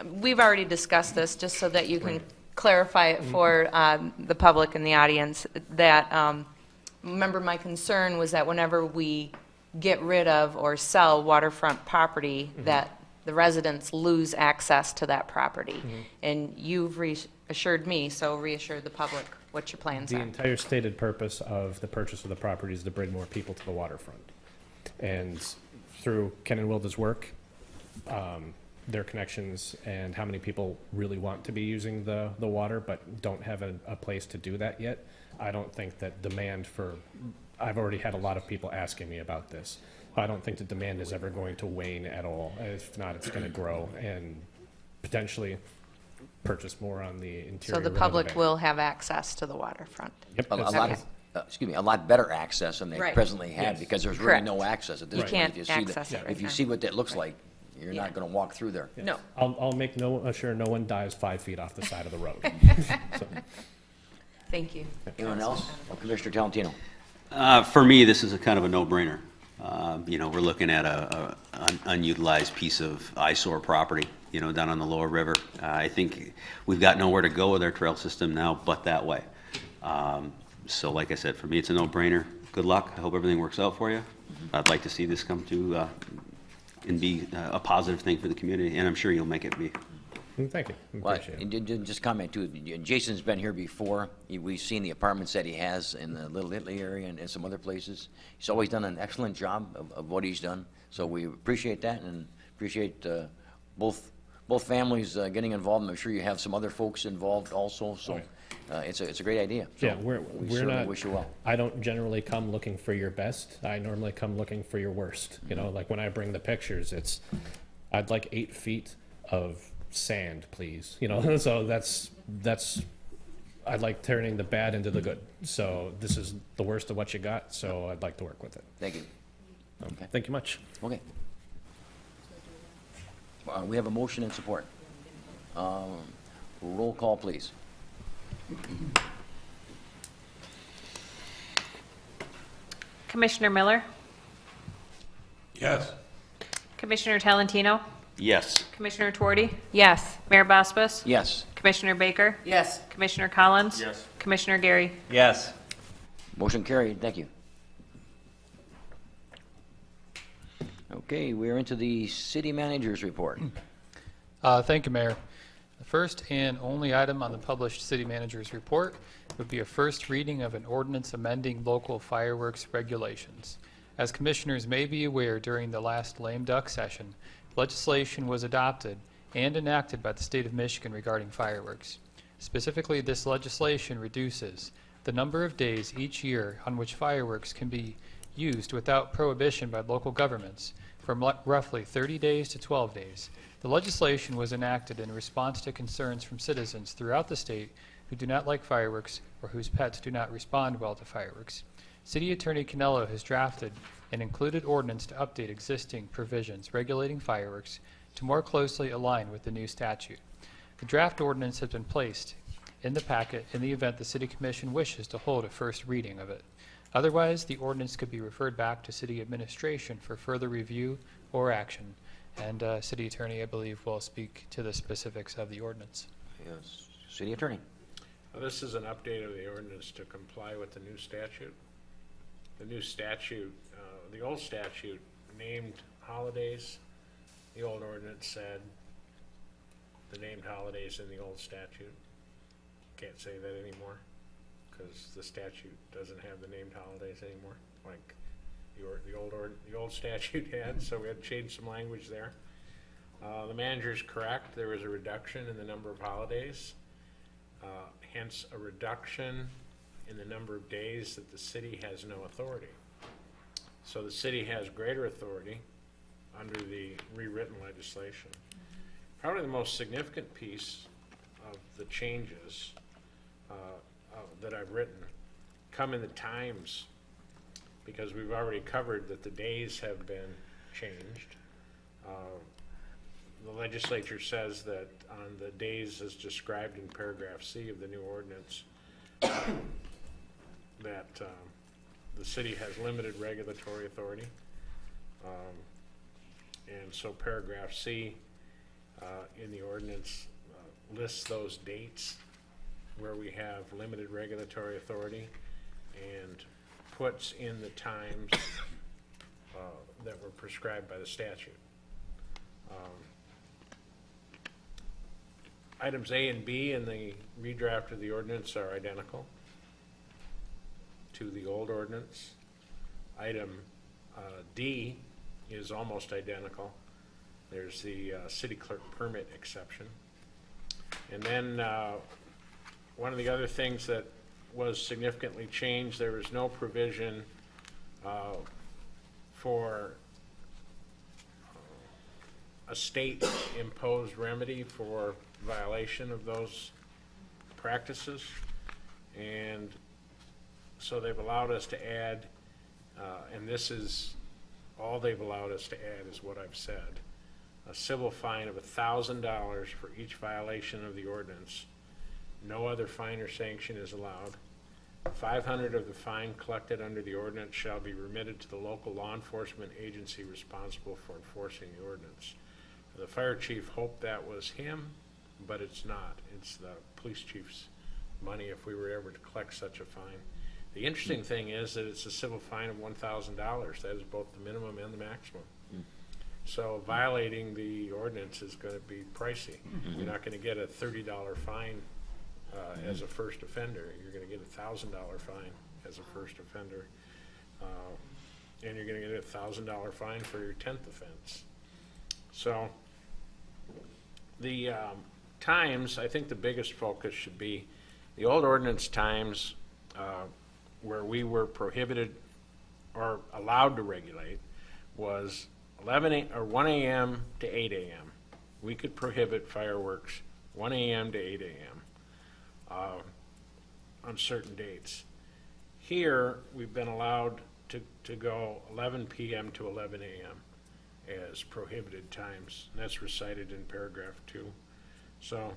we've already discussed this, just so that you can clarify it for the public and the audience, that, remember, my concern was that whenever we get rid of or sell waterfront property, that the residents lose access to that property. And you've reassured me, so reassure the public what your plans The are. entire stated purpose of the purchase of the property is to bring more people to the waterfront. And through Ken and Wilda's work, their connections and how many people really want to be using the water but don't have a place to do that yet, I don't think that demand for, I've already had a lot of people asking me about this. I don't think the demand is ever going to wane at all. If not, it's going to grow and potentially purchase more on the interior. So the end of public it. will have access to the waterfront. Yep. A lot, excuse me, a lot better access than they Right. presently had, Yes. because there's really no Correct. access at this You point. can't If you see access the- it right If you now. see what that looks like, you're Yeah. not gonna walk through there. No. I'll make sure no one dies 5 feet off the side of the road. So, Thank you. Anyone else? Oh, Commissioner Talentino. For me, this is a kind of a no-brainer. You know, we're looking at an unutilized piece of eyesore property, you know, down on the lower river. I think we've got nowhere to go with our trail system now but that way. So like I said, for me, it's a no-brainer. Good luck. I hope everything works out for you. I'd like to see this come to and be a positive thing for the community, and I'm sure you'll make it be. Thank you. I Well, appreciate it. and just comment too, Jason's been here before. We've seen the apartments that he has in the Little Italy area and some other places. He's always done an excellent job of what he's done. So we appreciate that and appreciate both families getting involved. I'm sure you have some other folks involved also, so it's a great idea. So Yeah, we're certainly not, wish you well. I don't generally come looking for your best. I normally come looking for your worst. You know, like when I bring the pictures, I'd like 8 feet of sand, please. You know, so that's, I like turning the bad into the good. So this is the worst of what you got, so I'd like to work with it. Thank you. Okay. Thank you much. Okay. We have a motion and support. Roll call, please. Commissioner Miller, Yes. Commissioner Talentino, Yes. Commissioner Twardy, Yes. Mayor Bosbus, Yes. Commissioner Baker, Yes. Commissioner Collins. Yes. Commissioner Gary. Yes. Motion carried. Thank you. Okay, we're into the city manager's report. Thank you, Mayor. The first and only item on the published city manager's report would be a first reading of an ordinance amending local fireworks regulations. As commissioners may be aware, during the last lame duck session, legislation was adopted and enacted by the state of Michigan regarding fireworks. Specifically, this legislation reduces the number of days each year on which fireworks can be used without prohibition by local governments from roughly 30 days to 12 days. The legislation was enacted in response to concerns from citizens throughout the state who do not like fireworks or whose pets do not respond well to fireworks. City Attorney Canello has drafted an included ordinance to update existing provisions regulating fireworks to more closely align with the new statute. The draft ordinance has been placed in the packet in the event the City Commission wishes to hold a first reading of it. Otherwise, the ordinance could be referred back to City Administration for further review or action. And City Attorney, I believe, will speak to the specifics of the ordinance. Yes. City Attorney. This is an update of the ordinance to comply with the new statute. The new statute, the old statute named holidays. The old ordinance said the named holidays in the old statute. Can't say that anymore because the statute doesn't have the named holidays anymore, like the old statute had, so we had to change some language there. The manager's correct. There was a reduction in the number of holidays, hence a reduction in the number of days that the city has no authority. So the city has greater authority under the rewritten legislation. Probably the most significant piece of the changes that I've written come in the times, because we've already covered that the days have been changed. The legislature says that on the days as described in paragraph C of the new ordinance, that the city has limited regulatory authority. And so paragraph C in the ordinance lists those dates where we have limited regulatory authority and puts in the times that were prescribed by the statute. Items A and B in the redraft of the ordinance are identical to the old ordinance. Item D is almost identical. There's the city clerk permit exception. And then one of the other things that was significantly changed, there was no provision for a state-imposed remedy for violation of those practices. And so they've allowed us to add, and this is all they've allowed us to add is what I've said, a civil fine of $1,000 for each violation of the ordinance. No other fine or sanction is allowed. 500 of the fine collected under the ordinance shall be remitted to the local law enforcement agency responsible for enforcing the ordinance. The fire chief hoped that was him, but it's not. It's the police chief's money if we were ever to collect such a fine. The interesting thing is that it's a civil fine of $1,000. That is both the minimum and the maximum. So violating the ordinance is going to be pricey. You're not going to get a $30 fine as a first offender. You're going to get a $1,000 fine as a first offender. And you're going to get a $1,000 fine for your 10th offense. So the times, I think the biggest focus should be the old ordinance times where we were prohibited or allowed to regulate was 1 a.m. to 8 a.m. We could prohibit fireworks 1 a.m. to 8 a.m. On certain dates. Here, we've been allowed to go 11 p.m. to 11 a.m. as prohibited times, and that's recited in paragraph 2. So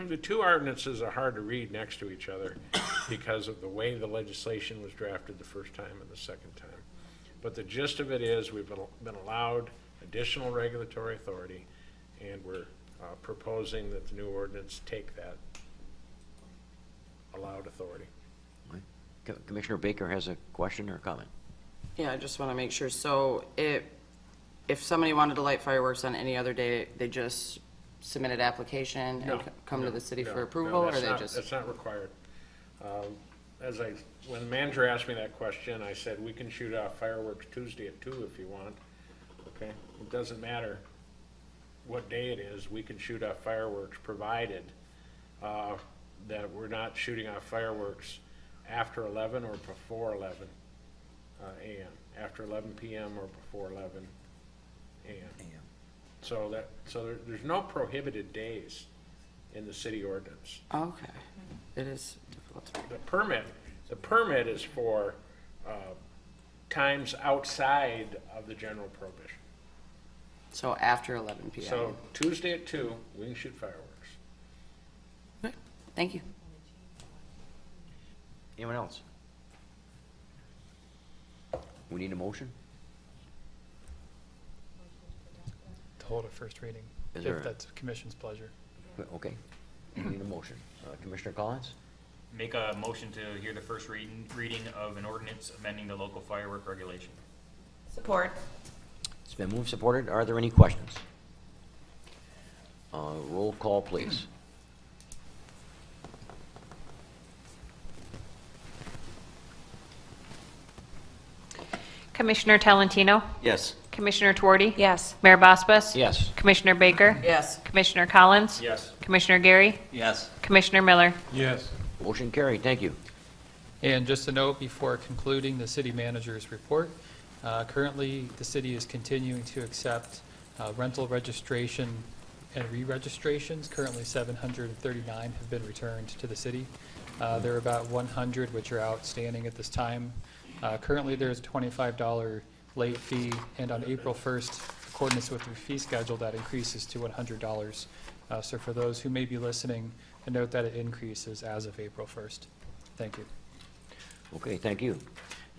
the two ordinances are hard to read next to each other because of the way the legislation was drafted the first time and the second time. But the gist of it is we've been allowed additional regulatory authority, and we're proposing that the new ordinance take that allowed authority. Commissioner Baker has a question or comment. Yeah, I just want to make sure. So if somebody wanted to light fireworks on any other day, they just submit an application and come to the city for approval, or they just? That's not required. When the manager asked me that question, I said, we can shoot off fireworks Tuesday at 2 if you want. Okay, it doesn't matter what day it is, we can shoot off fireworks provided that we're not shooting off fireworks after 11 or before 11 a.m., after 11 p.m. or before 11 a.m. So there's no prohibited days in the city ordinance. Okay, it is difficult to read. The permit is for times outside of the general prohibition. So after 11 p.m. So Tuesday at 2, we can shoot fireworks. Okay, thank you. Anyone else? We need a motion? To hold a first reading, Is there if a- that's the commission's pleasure. Okay, we need a motion. Commissioner Collins? Make a motion to hear the first reading of an ordinance amending the local firework regulation. Support. It's been moved, supported. Are there any questions? Roll call, please. Commissioner Talentino? Yes. Commissioner Twardy? Yes. Mayor Bosbus? Yes. Commissioner Baker? Yes. Commissioner Collins? Yes. Commissioner Gary? Yes. Commissioner Miller? Yes. Motion carried. Thank you. And just a note before concluding the city manager's report, currently the city is continuing to accept rental registration and re-registrations. Currently 739 have been returned to the city. There are about 100 which are outstanding at this time. Currently there's a $25 late fee, and on April 1st, in accordance with the fee schedule, that increases to $100. So for those who may be listening, note that it increases as of April 1st. Thank you. Okay, thank you.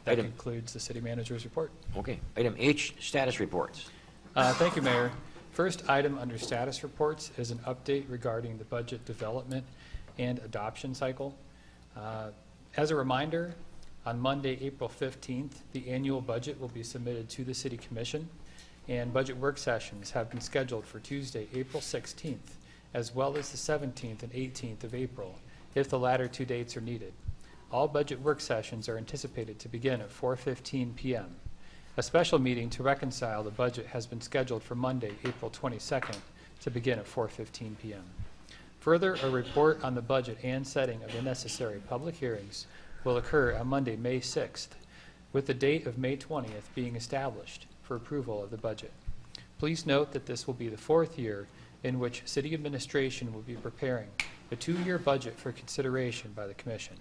That concludes the city manager's report. Okay, item H, status reports. Thank you, Mayor. First item under status reports is an update regarding the budget development and adoption cycle. As a reminder, on Monday, April 15th, the annual budget will be submitted to the City Commission, and budget work sessions have been scheduled for Tuesday, April 16th, as well as the 17th and 18th of April, if the latter two dates are needed. All budget work sessions are anticipated to begin at 4:15 p.m. A special meeting to reconcile the budget has been scheduled for Monday, April 22nd, to begin at 4:15 p.m. Further, a report on the budget and setting of the necessary public hearings will occur on Monday, May 6th, with the date of May 20th being established for approval of the budget. Please note that this will be the fourth year in which City Administration will be preparing a two-year budget for consideration by the Commission.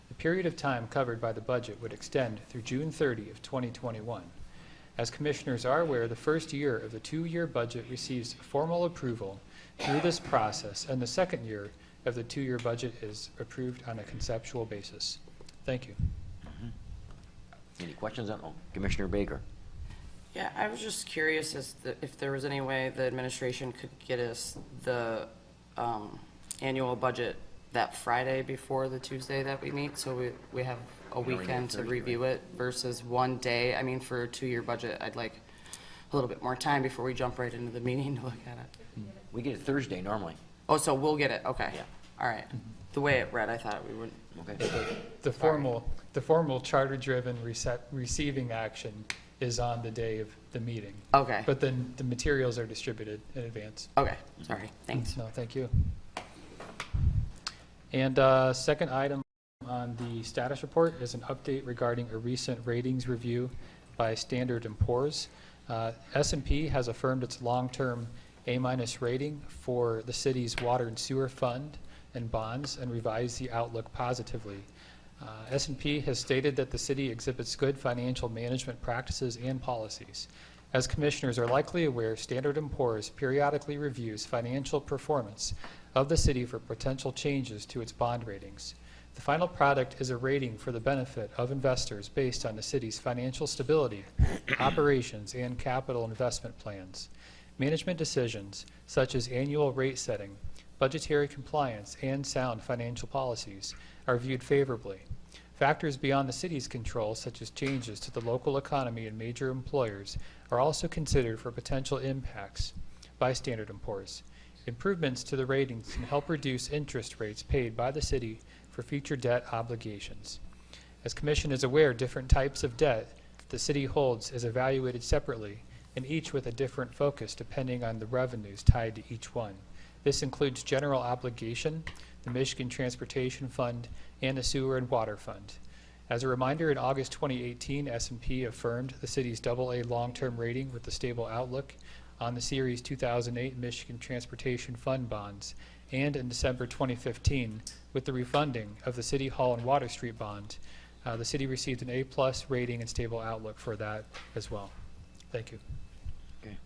The period of time covered by the budget would extend through June 30 of 2021. As Commissioners are aware, the first year of the two-year budget receives formal approval through this process, and the second year of the two-year budget is approved on a conceptual basis. Thank you. Any questions on, Commissioner Baker? Yeah, I was just curious if there was any way the administration could get us the annual budget that Friday before the Tuesday that we meet, so we have a weekend to review it versus one day. I mean, for a two-year budget, I'd like a little bit more time before we jump right into the meeting to look at it. We get it Thursday normally. Oh, so we'll get it, okay. Yeah. All right. The way it read, I thought we would. Okay. The formal charter-driven receiving action is on the day of the meeting. Okay. But then the materials are distributed in advance. Okay, sorry, thanks. No, thank you. And second item on the status report is an update regarding a recent ratings review by Standard & Poor's. S&P has affirmed its long-term A- rating for the city's water and sewer fund and bonds and revised the outlook positively. S&P has stated that the city exhibits good financial management practices and policies. As commissioners are likely aware, Standard & Poor's periodically reviews financial performance of the city for potential changes to its bond ratings. The final product is a rating for the benefit of investors based on the city's financial stability, operations, and capital investment plans. Management decisions, such as annual rate setting, budgetary compliance, and sound financial policies, are viewed favorably. Factors beyond the city's control, such as changes to the local economy and major employers, are also considered for potential impacts by Standard & Poor's. Improvements to the ratings can help reduce interest rates paid by the city for future debt obligations. As Commission is aware, different types of debt the city holds is evaluated separately, and each with a different focus depending on the revenues tied to each one. This includes general obligation, the Michigan Transportation Fund, and the Sewer and Water Fund. As a reminder, in August 2018, S&P affirmed the city's AA long-term rating with a stable outlook on the Series 2008 Michigan Transportation Fund bonds, and in December 2015, with the refunding of the City Hall and Water Street bond, the city received an A+ rating and stable outlook for that as well. Thank you. Okay.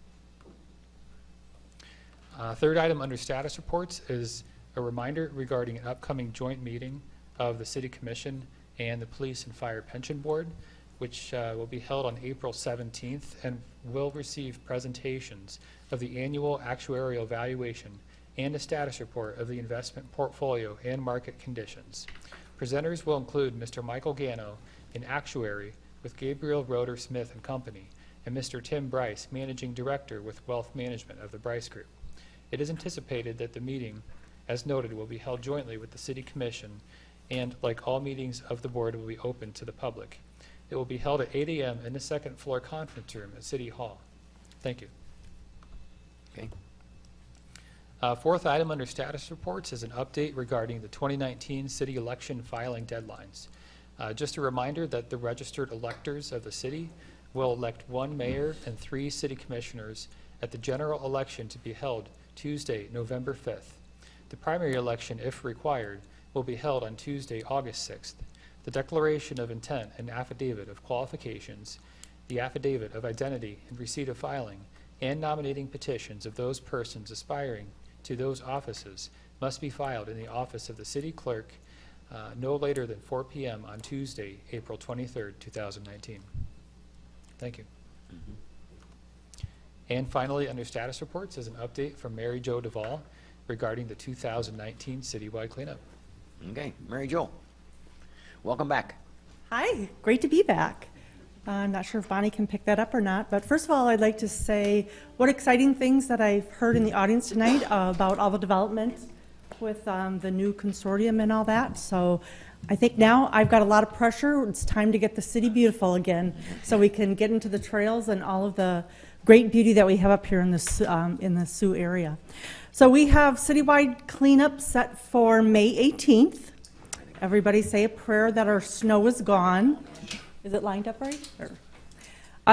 Third item under status reports is a reminder regarding an upcoming joint meeting of the City Commission and the Police and Fire Pension Board, which will be held on April 17th and will receive presentations of the annual actuarial valuation and a status report of the investment portfolio and market conditions. Presenters will include Mr. Michael Gano, an actuary with Gabriel Roeder Smith & Company, and Mr. Tim Bryce, Managing Director with Wealth Management of the Bryce Group. It is anticipated that the meeting, as noted, will be held jointly with the City Commission and, like all meetings of the board, will be open to the public. It will be held at 8 a.m. in the second floor conference room at City Hall. Thank you. Okay. Fourth item under status reports is an update regarding the 2019 city election filing deadlines. Just a reminder that the registered electors of the city will elect one mayor and 3 city commissioners at the general election to be held Tuesday, November 5th. The primary election, if required, will be held on Tuesday, August 6th. The declaration of intent and affidavit of qualifications, the affidavit of identity and receipt of filing, and nominating petitions of those persons aspiring to those offices must be filed in the office of the city clerk no later than 4 p.m. on Tuesday, April 23rd, 2019. Thank you. And finally, under status reports is an update from Mary Jo Duvall regarding the 2019 citywide cleanup. Okay, Mary Jo, welcome back. Hi, great to be back. I'm not sure if Bonnie can pick that up or not, but first of all, I'd like to say what exciting things that I've heard in the audience tonight about all the development with the new consortium and all that. So I think now I've got a lot of pressure. It's time to get the city beautiful again so we can get into the trails and all of the great beauty that we have up here in the Sioux area. So we have citywide cleanup set for May 18th. Everybody say a prayer that our snow is gone. Is it lined up right? Or,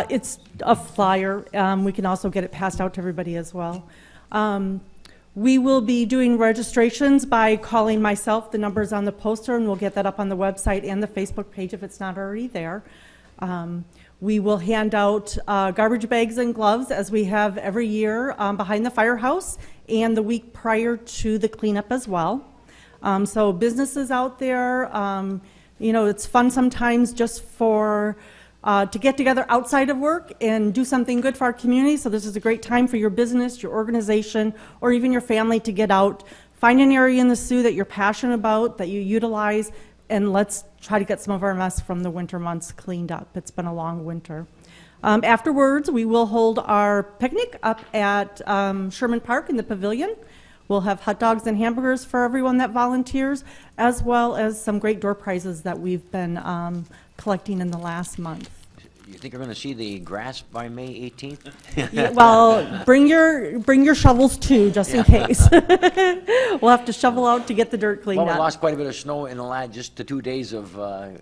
it's a flyer. We can also get it passed out to everybody as well. We will be doing registrations by calling myself. The number's on the poster, and we'll get that up on the website and the Facebook page if it's not already there. We will hand out garbage bags and gloves as we have every year behind the firehouse and the week prior to the cleanup as well. So businesses out there, you know, it's fun sometimes just for to get together outside of work and do something good for our community. So this is a great time for your business, your organization, or even your family to get out. Find an area in the Sioux that you're passionate about, that you utilize, and let's try to get some of our mess from the winter months cleaned up. It's been a long winter. Afterwards, we will hold our picnic up at Sherman Park in the pavilion. We'll have hot dogs and hamburgers for everyone that volunteers, as well as some great door prizes that we've been collecting in the last month. You think we're going to see the grass by May 18th? Yeah, well, bring your shovels too, just in case. We'll have to shovel out to get the dirt cleaned Well, we up. lost quite a bit of snow in the last, just the 2 days of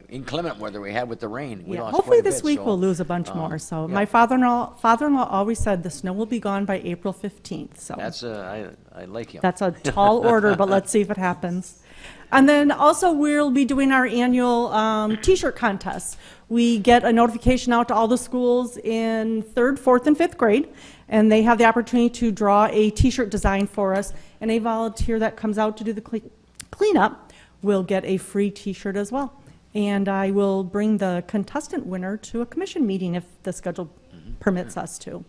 inclement weather we had with the rain. We Yeah, lost hopefully quite a this bit, week so, we'll lose a bunch more. So yeah. my father-in-law always said the snow will be gone by April 15th. So That's I like him. that's a tall order, but let's see if it happens. And then also we'll be doing our annual T-shirt contest. We get a notification out to all the schools in 3rd, 4th, and 5th grade, and they have the opportunity to draw a T-shirt design for us, and a volunteer that comes out to do the cleanup will get a free T-shirt as well. And I will bring the contestant winner to a commission meeting if the schedule permits us to.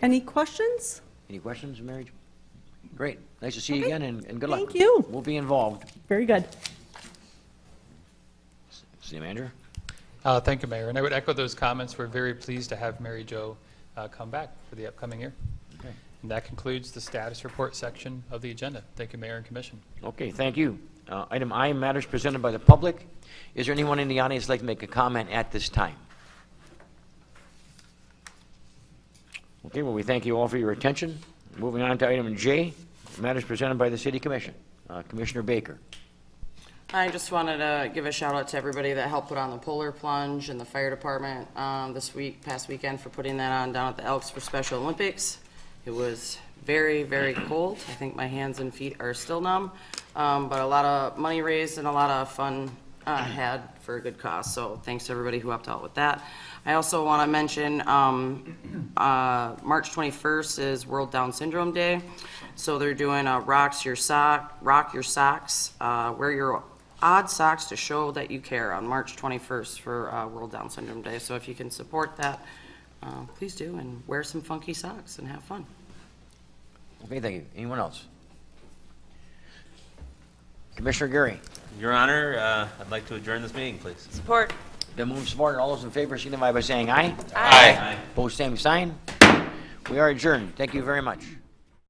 Any questions? Any questions, Mary Jo? Great. Nice to see you again, and good luck. Thank you. We'll be involved. Very good. City Manager? Thank you, Mayor. And I would echo those comments. We're very pleased to have Mary Jo come back for the upcoming year. Okay. And that concludes the status report section of the agenda. Thank you, Mayor and Commission. Okay, thank you. Item I, matters presented by the public. Is there anyone in the audience who'd like to make a comment at this time? Okay, well, we thank you all for your attention. Moving on to item J, matters presented by the City Commission. Commissioner Baker. I just wanted to give a shout out to everybody that helped put on the polar plunge and the fire department past weekend for putting that on down at the Elks for Special Olympics. It was very, very cold. I think my hands and feet are still numb, but a lot of money raised and a lot of fun had for a good cause. So thanks to everybody who helped out with that. I also want to mention March 21st is World Down Syndrome Day. So they're doing rock your socks, wear your odd socks to show that you care on March 21st for World Down Syndrome Day. So if you can support that, please do, and wear some funky socks and have fun. Okay, thank you. Anyone else? Commissioner Gary. Your Honor, I'd like to adjourn this meeting, please. Support. Been moved, supported. All those in favor signify by saying aye. Aye. Opposed, same sign. We are adjourned. Thank you very much.